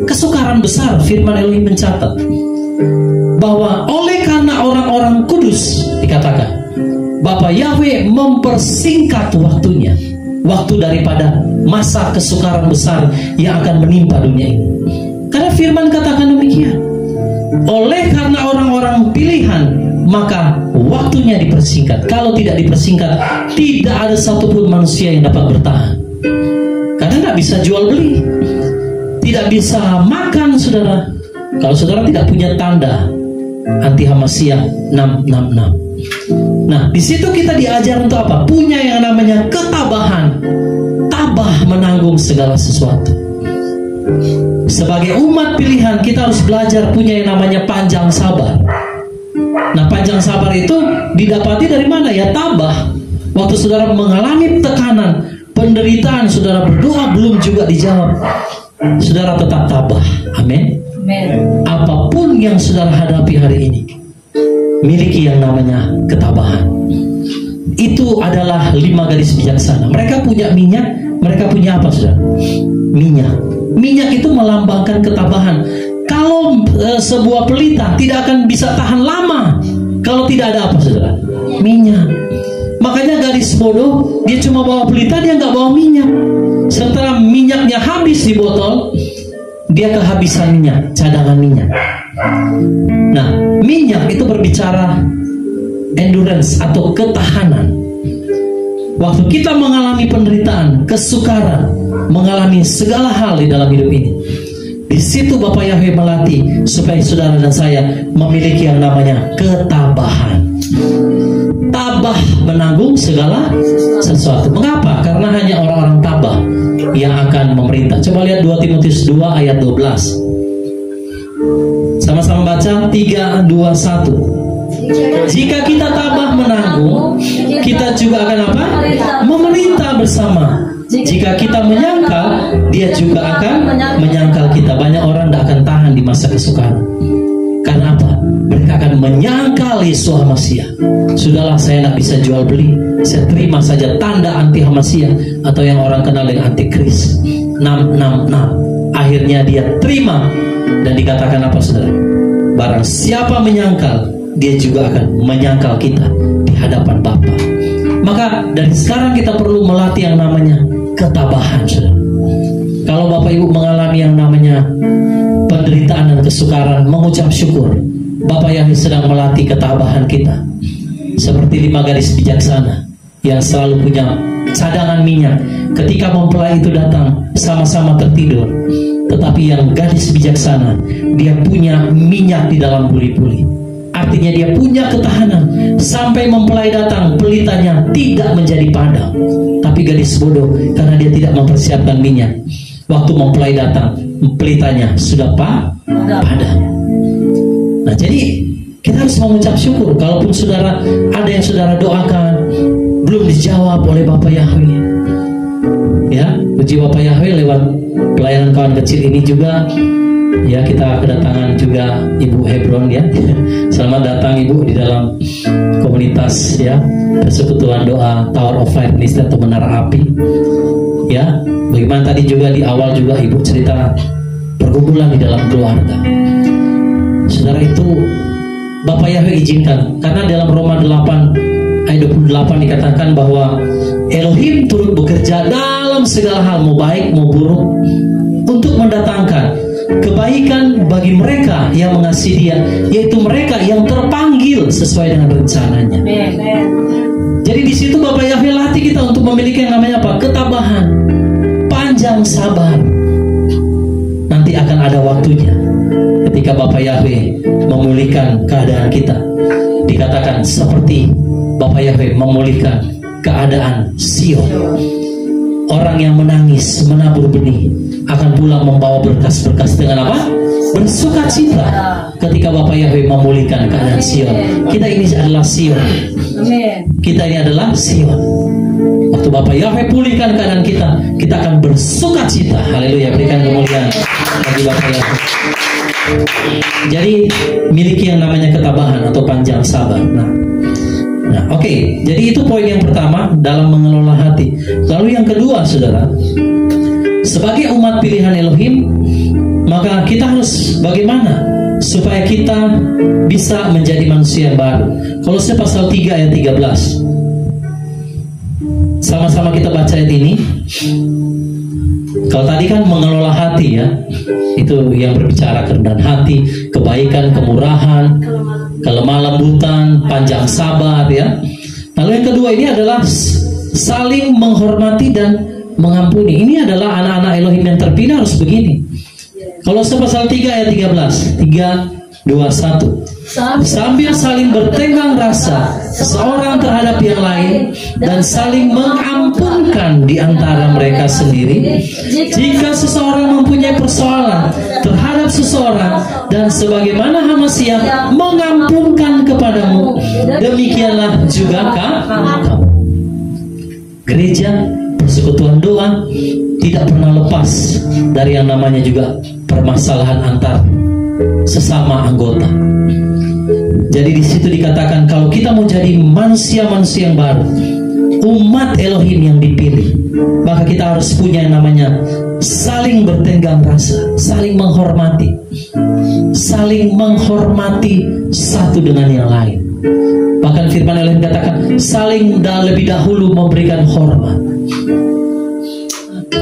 kesukaran besar. Firman Elohim mencatat bahwa oleh karena orang-orang kudus, dikatakan Bapak Yahweh mempersingkat waktunya, waktu daripada masa kesukaran besar yang akan menimpa dunia ini. Karena firman katakan demikian, oleh karena orang-orang pilihan maka waktunya dipersingkat. Kalau tidak dipersingkat, tidak ada satupun manusia yang dapat bertahan. Karena nggak bisa jual beli, tidak bisa makan, saudara. Kalau saudara tidak punya tanda anti Hamasiyah 666. Nah, di situ kita diajar untuk apa? Punya yang namanya ketabahan, tabah menanggung segala sesuatu. Sebagai umat pilihan, kita harus belajar punya yang namanya panjang sabar. Nah, panjang sabar itu didapati dari mana? Ya, tabah. Waktu saudara mengalami tekanan, penderitaan, saudara berdoa belum juga dijawab, saudara tetap tabah. Amin. Apapun yang saudara hadapi hari ini, miliki yang namanya ketabahan. Itu adalah 5 gadis bijaksana. Mereka punya minyak. Mereka punya apa, saudara? Minyak. Minyak itu melambangkan ketabahan. Kalau sebuah pelita tidak akan bisa tahan lama kalau tidak ada apa, saudara? Minyak. Makanya gadis bodoh, dia cuma bawa pelita, dia nggak bawa minyak. Setelah minyaknya habis di botol, dia kehabisan minyak, cadangan minyak. Nah, minyak itu berbicara endurance atau ketahanan. Waktu kita mengalami penderitaan, kesukaran, mengalami segala hal di dalam hidup ini, di situ Bapak Yahweh melatih supaya saudara dan saya memiliki yang namanya ketabahan. Tabah menanggung segala sesuatu. Mengapa? Karena hanya orang-orang tabah yang akan memerintah. Coba lihat 2 Timotius 2 ayat 12. Sama-sama baca 3, 2, 1. Jika kita tabah menanggung, kita juga akan apa? Memerintah bersama. Jika kita menyangkal, dia juga akan menyangkal kita. Banyak orang tidak akan tahan di masa kesukaran. Karena apa? Mereka akan menyangkal Yesus Hamasiyah. Sudahlah, saya tidak bisa jual beli, saya terima saja tanda anti Hamasiyah, atau yang orang kenal dengan antikris 666. Akhirnya dia terima, dan dikatakan apa, saudara? Barang siapa menyangkal, dia juga akan menyangkal kita di hadapan Bapa. Maka dari sekarang kita perlu melatih yang namanya ketabahan, saudara. Kalau Bapak Ibu mengalami yang namanya penderitaan dan kesukaran, mengucap syukur. Bapak Yahweh sedang melatih ketabahan kita. Seperti 5 gadis bijaksana yang selalu punya cadangan minyak. Ketika mempelai itu datang, sama-sama tertidur. Tetapi yang gadis bijaksana, dia punya minyak di dalam buli-buli. Artinya dia punya ketahanan. Sampai mempelai datang, pelitanya tidak menjadi padam. Tapi gadis bodoh, karena dia tidak mempersiapkan minyak, waktu mempelai datang, pelitanya sudah padam. Nah, jadi kita harus mengucap syukur. Kalaupun saudara ada yang saudara doakan belum dijawab oleh Bapak Yahweh, ya, puji Bapak Yahweh, lewat pelayanan kawan kecil ini juga, ya, kita kedatangan juga Ibu Hebron, ya. Selamat datang Ibu di dalam komunitas, ya, Persekutuan Doa Tower of Fire Ministry atau Menara Api. Ya, bagaimana tadi juga di awal juga Ibu cerita pergumulan di dalam keluarga. Saudara, itu Bapak Yahweh izinkan, karena dalam Roma 8 ayat 28 dikatakan bahwa Elohim turut bekerja dalam segala hal, mau baik mau buruk, untuk mendatangkan kebaikan bagi mereka yang mengasihi Dia, yaitu mereka yang terpanggil sesuai dengan rencananya. Jadi di situ Bapak Yahweh latih kita untuk memiliki yang namanya apa? Ketabahan, panjang sabar. Nanti akan ada waktunya ketika Bapak Yahweh memulihkan keadaan kita. Dikatakan seperti Bapak Yahweh memulihkan keadaan Sion. Orang yang menangis menabur benih akan pulang membawa berkas-berkas dengan apa? Bersuka cita. Ketika Bapak Yahweh memulihkan keadaan Sion, kita ini adalah Sion. Kita ini adalah Sion. Waktu Bapak Yahweh pulihkan keadaan kita, kita akan bersuka cita. Haleluya, berikan kemuliaan bagi Bapak Yahweh. Jadi miliki yang namanya ketabahan atau panjang sabar. Nah, oke. Jadi itu poin yang pertama dalam mengelola hati. Lalu yang kedua, saudara, sebagai umat pilihan Elohim, maka kita harus bagaimana supaya kita bisa menjadi manusia yang baru. Kolose pasal 3 ayat 13. Sama-sama kita baca ayat ini. Kalau tadi kan mengelola hati ya, itu yang berbicara kerendahan hati, kebaikan, kemurahan, kelemah lembutan, panjang sabar ya. Lalu yang kedua ini adalah saling menghormati dan mengampuni. Ini adalah anak-anak Elohim yang terpilih harus begini. Kolose pasal 3 ayat 13, 3, 2, 1. Sambil saling bertenggang rasa seorang terhadap yang lain dan saling mengampunkan di antara mereka sendiri jika seseorang mempunyai persoalan terhadap seseorang, dan sebagaimana Hamasiah mengampunkan kepadamu, demikianlah juga kamu. Gereja persekutuan doa tidak pernah lepas dari yang namanya juga permasalahan antar sesama anggota. Jadi di situ dikatakan kalau kita mau jadi manusia-manusia yang baru, umat Elohim yang dipilih, maka kita harus punya yang namanya saling bertenggang rasa, saling menghormati satu dengan yang lain. Bahkan firman Elohim katakan saling lebih dahulu memberikan hormat.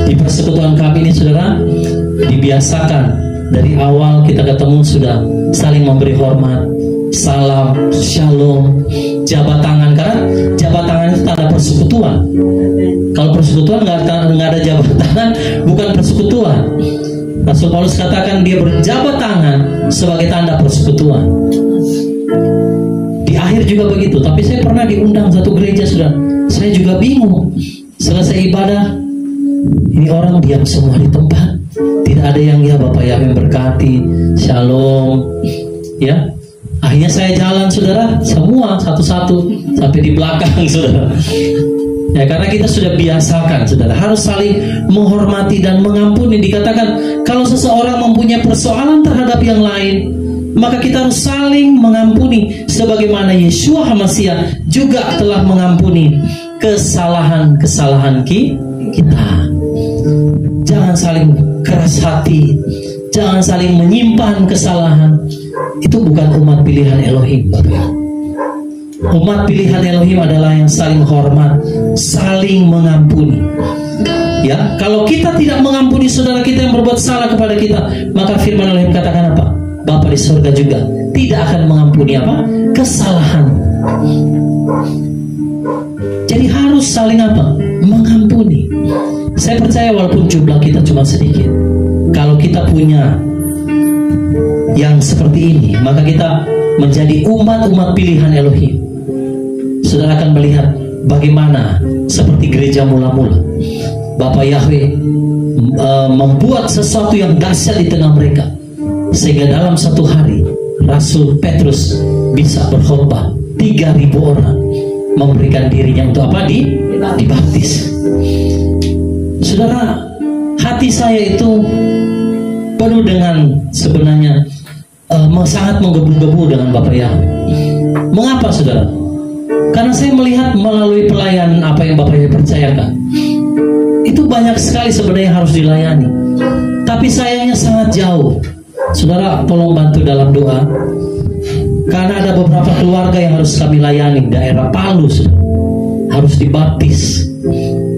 Di persekutuan kami ini saudara, dibiasakan dari awal kita ketemu sudah saling memberi hormat, salam, shalom, jabat tangan. Karena jabat tangan itu tanda persekutuan. Kalau persekutuan nggak ada jabat tangan, bukan persekutuan. Rasul Paulus katakan dia berjabat tangan sebagai tanda persekutuan. Di akhir juga begitu. Tapi saya pernah diundang satu gereja sudah, saya juga bingung. Selesai ibadah, ini orang diam semua di tempat. Tidak ada yang ya Bapak Yahweh berkati, shalom, ya. Akhirnya saya jalan saudara, semua satu-satu sampai di belakang saudara. Ya karena kita sudah biasakan saudara, harus saling menghormati dan mengampuni. Dikatakan kalau seseorang mempunyai persoalan terhadap yang lain, maka kita harus saling mengampuni sebagaimana Yeshua HaMashiach juga telah mengampuni kesalahan-kesalahan kita. Jangan saling keras hati, jangan saling menyimpan kesalahan. Itu bukan umat pilihan Elohim, Bapak. Umat pilihan Elohim adalah yang saling hormat, saling mengampuni. Ya, kalau kita tidak mengampuni saudara kita yang berbuat salah kepada kita, maka firman Elohim katakan apa? Bapa di surga juga tidak akan mengampuni apa? Kesalahan. Jadi harus saling apa? Mengampuni. Saya percaya walaupun jumlah kita cuma sedikit, kalau kita punya yang seperti ini, maka kita menjadi umat-umat pilihan Elohim. Saudara akan melihat bagaimana seperti gereja mula-mula Bapak Yahweh membuat sesuatu yang dahsyat di tengah mereka, sehingga dalam satu hari Rasul Petrus bisa berkhotbah 3.000 orang memberikan dirinya untuk apa? Dibaptis. Saudara, hati saya itu penuh dengan sebenarnya sangat menggebu-gebu dengan Bapak Yahweh. Mengapa saudara? Karena saya melihat melalui pelayanan apa yang Bapak Yahweh percayakan, itu banyak sekali sebenarnya harus dilayani, tapi sayangnya sangat jauh. Saudara tolong bantu dalam doa, karena ada beberapa keluarga yang harus kami layani, daerah Palu saudara, harus dibaptis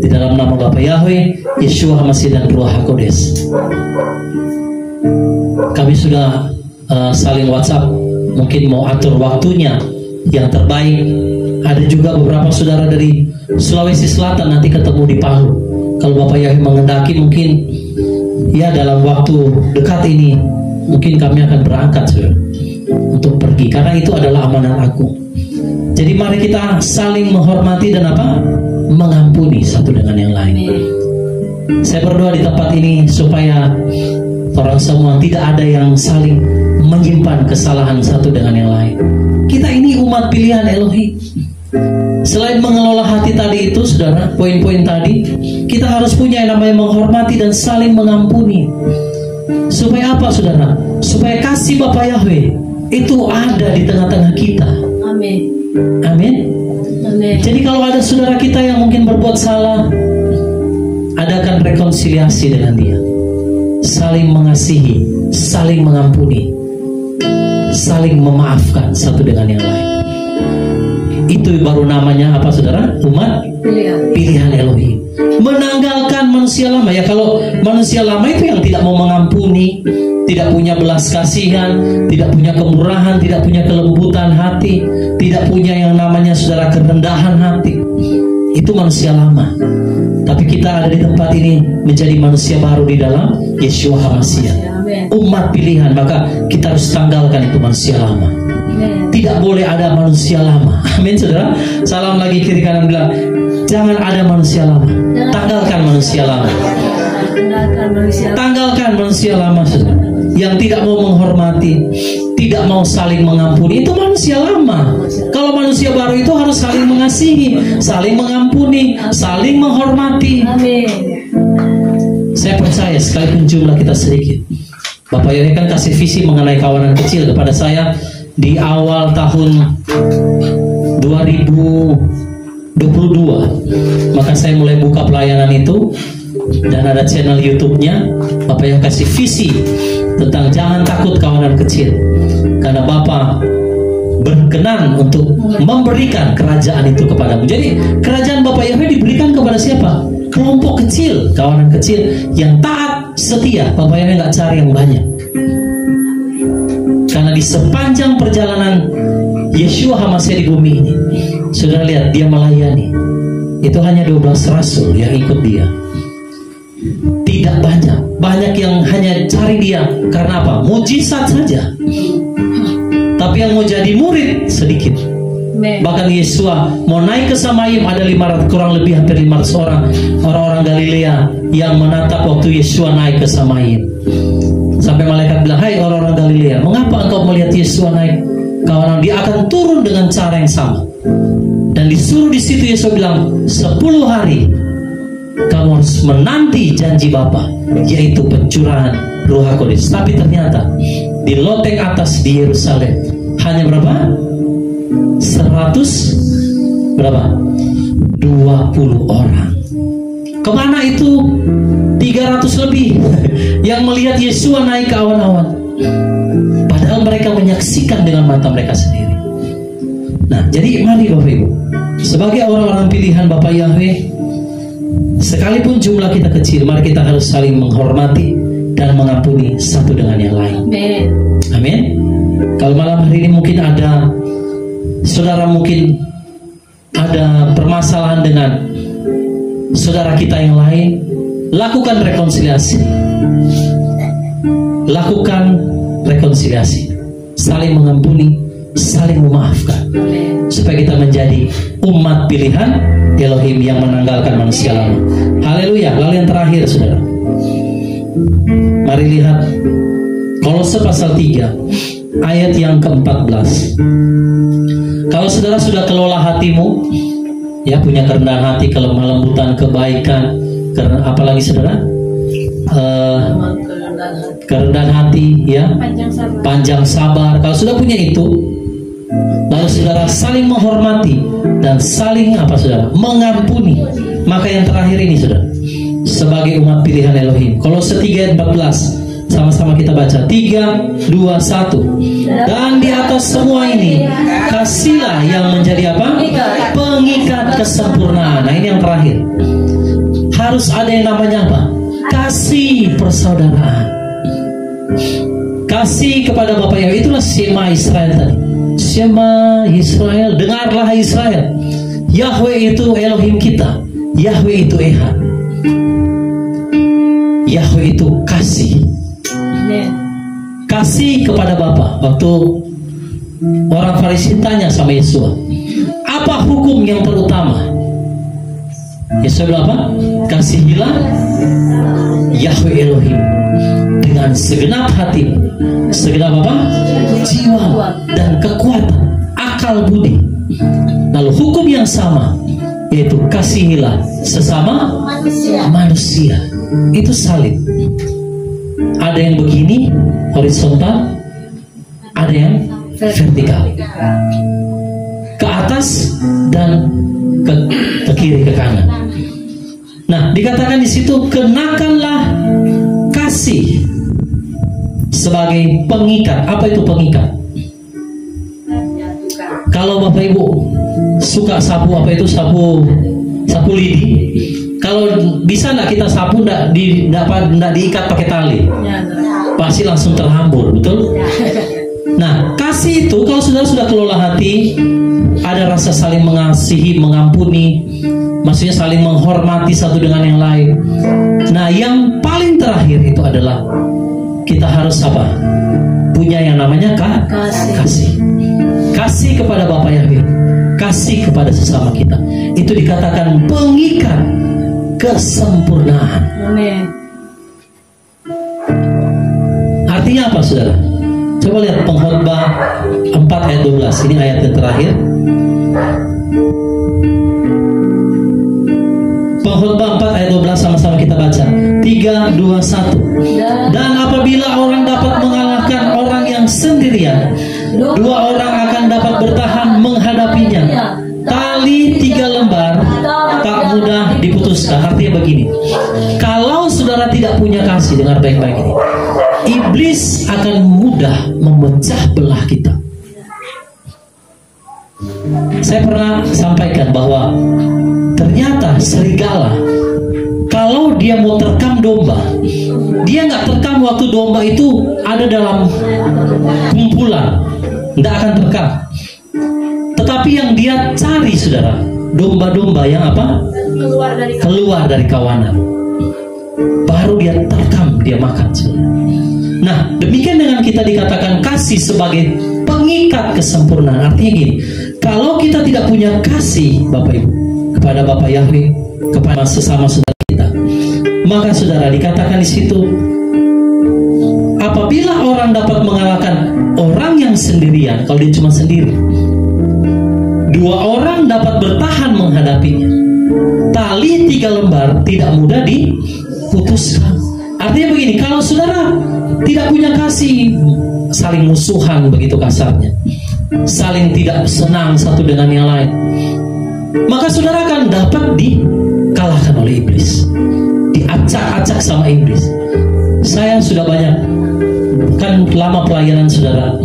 di dalam nama Bapak Yahweh, Yeshua HaMashiach dan Ruach HaKodes. Kami sudah saling WhatsApp, mungkin mau atur waktunya yang terbaik. Ada juga beberapa saudara dari Sulawesi Selatan nanti ketemu di Palu. Kalau Bapak Yahweh mengendaki, mungkin ya dalam waktu dekat ini mungkin kami akan berangkat saudara, untuk pergi, karena itu adalah amanat aku. Jadi mari kita saling menghormati dan apa? Mengampuni satu dengan yang lain. Saya berdoa di tempat ini supaya orang semua tidak ada yang saling menyimpan kesalahan satu dengan yang lain. Kita ini umat pilihan Elohim. Selain mengelola hati tadi itu saudara, poin-poin tadi, kita harus punya yang namanya menghormati dan saling mengampuni. Supaya apa saudara? Supaya kasih Bapak Yahweh itu ada di tengah-tengah kita.
Amin.
Amin.
Amin.
Jadi kalau ada saudara kita yang mungkin berbuat salah, adakan rekonsiliasi dengan dia. Saling mengasihi, saling mengampuni, saling memaafkan satu dengan yang lain. Itu baru namanya apa saudara? Umat pilihan Elohim. Menanggalkan manusia lama. Ya, kalau manusia lama itu yang tidak mau mengampuni, tidak punya belas kasihan, tidak punya kemurahan, tidak punya kelembutan hati, tidak punya yang namanya saudara kerendahan hati. Itu manusia lama. Tapi kita ada di tempat ini menjadi manusia baru di dalam Yeshua HaMashiach, umat pilihan. Maka kita harus tanggalkan itu manusia lama. Tidak boleh ada manusia lama. Amin, saudara. Salam lagi kiri kanan bilang, jangan ada manusia lama. Tanggalkan manusia lama. Tanggalkan manusia lama, saudara. Yang tidak mau menghormati, tidak mau saling mengampuni, itu manusia lama. Kalau manusia baru itu harus saling mengasihi, saling mengampuni, saling menghormati. Saya percaya sekalipun jumlah kita sedikit, Bapak Yahweh kan kasih visi mengenai kawanan kecil kepada saya di awal tahun 2022. Maka saya mulai buka pelayanan itu, dan ada channel YouTube-nya. Bapak yang kasih visi tentang jangan takut kawanan kecil, karena Bapak berkenan untuk memberikan kerajaan itu kepadamu. Jadi kerajaan Bapak Yahweh diberikan kepada siapa? Kelompok kecil, kawanan kecil yang taat, setia. Bapak Yahweh nggak cari yang banyak. Karena di sepanjang perjalanan Yeshua HaMashiach di bumi ini, sudah lihat dia melayani. Itu hanya 12 rasul yang ikut dia. Tidak banyak. Banyak yang hanya cari dia karena apa? Mujizat saja. Tapi yang mau jadi murid sedikit. Bahkan Yeshua mau naik ke Samayim, ada 500, kurang lebih hampir 500 orang-orang Galilea yang menatap waktu Yeshua naik ke Samayim. Sampai malaikat bilang, hai orang-orang Galilea, mengapa engkau melihat Yeshua naik? Kawan, dia akan turun dengan cara yang sama. Dan disuruh di situ Yeshua bilang, 10 hari kamu harus menanti janji Bapa, yaitu pencurahan Ruh HaKudus. Tapi ternyata di loteng atas di Yerusalem hanya berapa? 100 berapa? 20 orang. Kemana itu 300 lebih yang melihat Yeshua naik ke awan-awan? Padahal mereka menyaksikan dengan mata mereka sendiri. Nah, jadi mari Bapak Ibu, sebagai orang-orang pilihan Bapak Yahweh, sekalipun jumlah kita kecil, mari kita harus saling menghormati dan mengampuni satu dengan yang lain. Amin. Kalau malam hari ini mungkin ada saudara, mungkin ada permasalahan dengan saudara kita yang lain, lakukan rekonsiliasi. Lakukan rekonsiliasi, saling mengampuni, saling memaafkan, supaya kita menjadi umat pilihan Elohim yang menanggalkan manusia lama. Haleluya. Lalu yang terakhir, saudara, mari lihat Kolose pasal 3 ayat yang ke-14. Kalau saudara sudah kelola hatimu, ya, punya kerendahan hati, kelemah lembutan, kebaikan, karena apalagi saudara, kerendahan hati, ya, panjang sabar. Kalau sudah punya itu, lalu saudara saling menghormati dan saling apa saudara? Mengampuni. Maka yang terakhir ini saudara, sebagai umat pilihan Elohim, Kolose 3 ayat 14, sama-sama kita baca. 3, 2, 1. Dan di atas semua ini kasihlah yang menjadi apa? Pengikat kesempurnaan. Nah, ini yang terakhir. Harus ada yang namanya apa? Kasih persaudaraan. Kasih kepada Bapak Yahweh. Itulah Shema Israel tadi. Shema Israel, dengarlah Israel, Yahweh itu Elohim kita, Yahweh itu Ehad, Yahweh itu kasih. Kasih kepada Bapa. Waktu orang Farisi tanya sama Yesus, apa hukum yang terutama? Yesus bilang apa? Kasihilah Yahweh Elohim dengan segenap hati, segenap apa? Jiwa dan kekuatan, akal budi. Lalu hukum yang sama, yaitu kasihilah sesama manusia. Itu salib. Ada yang begini horizontal, ada yang vertikal, ke atas dan ke kiri, ke kanan. Nah, dikatakan di situ, kenakanlah kasih sebagai pengikat. Apa itu pengikat? Kalau Bapak Ibu suka sapu, apa itu sapu lidi? Kalau bisa nggak kita sapu nggak diikat pakai tali, pasti langsung terhambur, betul? Nah, kasih itu kalau saudara sudah kelola hati, ada rasa saling mengasihi, mengampuni, maksudnya saling menghormati satu dengan yang lain. Nah, yang paling terakhir itu adalah kita harus apa? Punya yang namanya kasih. Kasih kepada Bapa Yahweh, kasih kepada sesama kita. Itu dikatakan pengikat kesempurnaan.
Amin.
Artinya apa, saudara? Coba lihat Pengkhotbah 4 ayat 12. Ini ayat yang terakhir. Pengkhotbah 4 ayat 12, sama-sama kita baca. 3, 2, 1. Dan apabila orang dapat mengalahkan orang yang sendirian, 2 orang akan dapat bertahan menghadapinya. Tali 3 lembar tak mudah diputuskan. Artinya begini, kalau saudara tidak punya kasih, dengar baik-baik ini, iblis akan mudah memecah belah kita. Saya pernah sampaikan bahwa ternyata serigala, kalau dia mau terkam domba, dia nggak terkam waktu domba itu ada dalam kumpulan, nggak akan terkam. Tetapi yang dia cari, saudara, domba-domba yang apa? Keluar dari kawanan. Baru dia terkam, dia makan, saudara. Nah, demikian dengan kita dikatakan kasih sebagai pengikat kesempurnaan. Artinya gini, kalau kita tidak punya kasih, Bapak Ibu, kepada Bapa Yahweh, kepada sesama saudara kita, maka saudara dikatakan di situ, apabila orang dapat mengalahkan orang yang sendirian, kalau dia cuma sendiri, 2 orang dapat bertahan menghadapinya. Tali 3 lembar tidak mudah diputuskan. Artinya begini, kalau saudara tidak punya kasih, saling musuhan begitu kasarnya, saling tidak senang satu dengan yang lain, maka saudara akan dapat dikalahkan oleh iblis, diacak-acak sama iblis. Saya sudah banyak, kan lama pelayanan saudara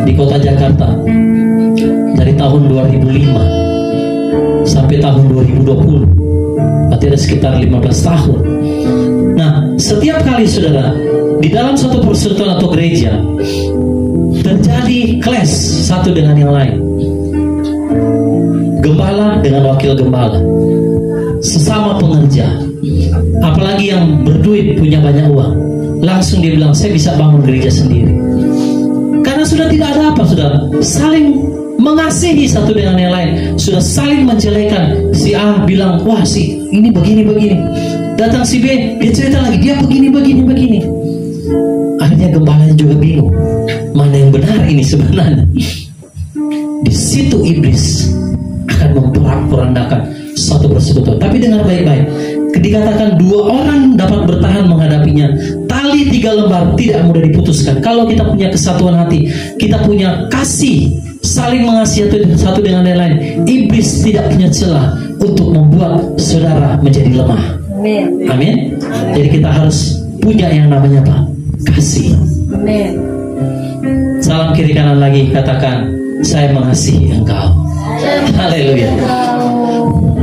di kota Jakarta, dari tahun 2005 sampai tahun 2020, berarti ada sekitar 15 tahun. Nah, setiap kali saudara di dalam satu persekutuan atau gereja terjadi clash satu dengan yang lain, gembala dengan wakil gembala, sesama pengerja, apalagi yang berduit, punya banyak uang, langsung dia bilang, saya bisa bangun gereja sendiri. Karena sudah tidak ada apa, saudara, saling mengasihi satu dengan yang lain, sudah saling menjelekan. Si A bilang, wah si ini begini-begini, datang si B, dia cerita lagi, dia begini-begini. Akhirnya gembalanya juga bingung, mana yang benar ini sebenarnya. Di situ iblis akan memporak-porandakan satu persekutuan. Tapi dengar baik-baik, dikatakan 2 orang dapat bertahan menghadapinya. Tali 3 lembar tidak mudah diputuskan. Kalau kita punya kesatuan hati, kita punya kasih, saling mengasihi satu dengan yang lain, iblis tidak punya celah untuk membuat saudara menjadi lemah. Amin. Jadi kita harus punya yang namanya apa? Kasih.
Amin.
Salam kiri kanan lagi, katakan, saya mengasihi engkau. Haleluya.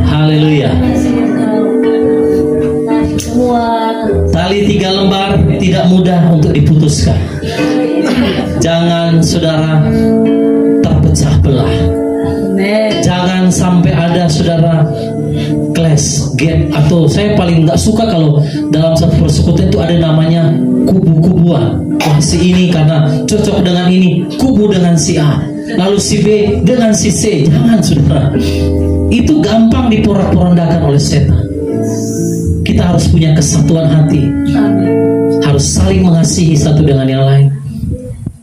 Haleluya. Tali 3 lembar tidak mudah untuk diputuskan. Jangan saudara terpecah belah. Jangan sampai ada saudara clash, gap, atau saya paling nggak suka kalau dalam satu persekutuan itu ada namanya kubu-kubuan. Wah, si ini karena cocok dengan ini, kubu dengan si A, lalu si B dengan si C. Jangan saudara, itu gampang diporak-porandakan oleh setan. Kita harus punya kesatuan hati, harus saling mengasihi satu dengan yang lain.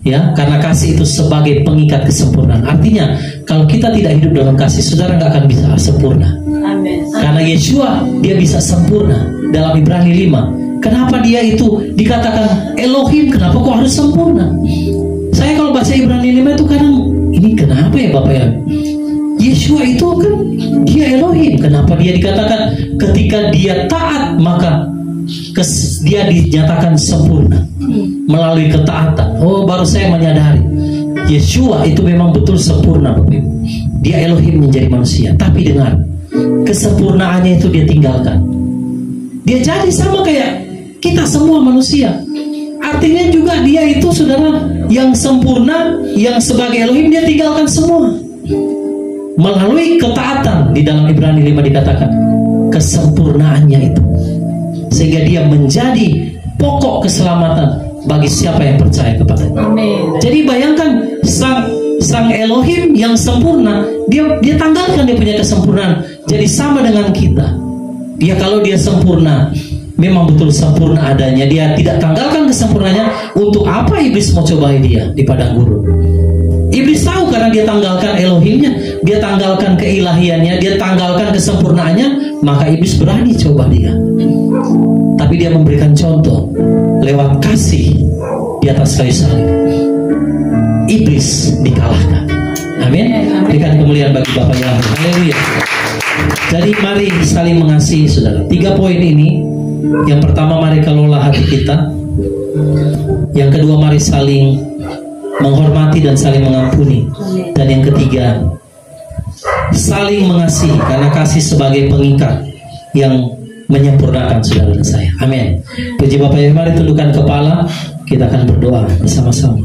Ya, karena kasih itu sebagai pengikat kesempurnaan. Artinya, kalau kita tidak hidup dalam kasih, saudara nggak akan bisa sempurna.
Amin.
Karena Yeshua, dia bisa sempurna. Dalam Ibrani 5, kenapa dia itu dikatakan Elohim? Kenapa kok harus sempurna? Saya kalau baca Ibrani 5 itu kadang, ini kenapa ya Bapak ya? Yeshua itu kan dia Elohim. Kenapa dia dikatakan ketika dia taat, maka dia dinyatakan sempurna melalui ketaatan. Oh, baru saya menyadari Yeshua itu memang betul sempurna, Bapak Ibu. Dia Elohim menjadi manusia, tapi dengar, kesempurnaannya itu dia tinggalkan. Dia jadi sama kayak kita semua manusia. Artinya juga dia itu saudara yang sempurna, yang sebagai Elohim dia tinggalkan semua. Melalui ketaatan, di dalam Ibrani 5 dikatakan kesempurnaannya itu, sehingga dia menjadi pokok keselamatan bagi siapa yang percaya kepadanya.
Amin.
Jadi bayangkan sang Elohim yang sempurna, dia tanggalkan dia punya kesempurnaan, jadi sama dengan kita. Dia kalau dia sempurna, memang betul sempurna adanya, dia tidak tanggalkan kesempurnaannya. Untuk apa iblis mau cobai dia di padang gurun? Iblis tahu karena dia tanggalkan Elohimnya, dia tanggalkan keilahiannya, dia tanggalkan kesempurnaannya, maka iblis berani coba dia. Tapi dia memberikan contoh lewat kasih di atas kayu salib. Iblis dikalahkan. Amin. Berikan kemuliaan bagi Bapa Yahweh. Haleluya. Jadi mari saling mengasihi, saudara. 3 poin ini. Yang pertama, mari kelola hati kita. Yang kedua, mari saling menghormati dan saling mengampuni. Dan yang ketiga, saling mengasihi, karena kasih sebagai pengikat yang menyempurnakan saudara dan saya. Amin. Puji Bapak Yahweh, mari tundukkan kepala, kita akan berdoa bersama-sama.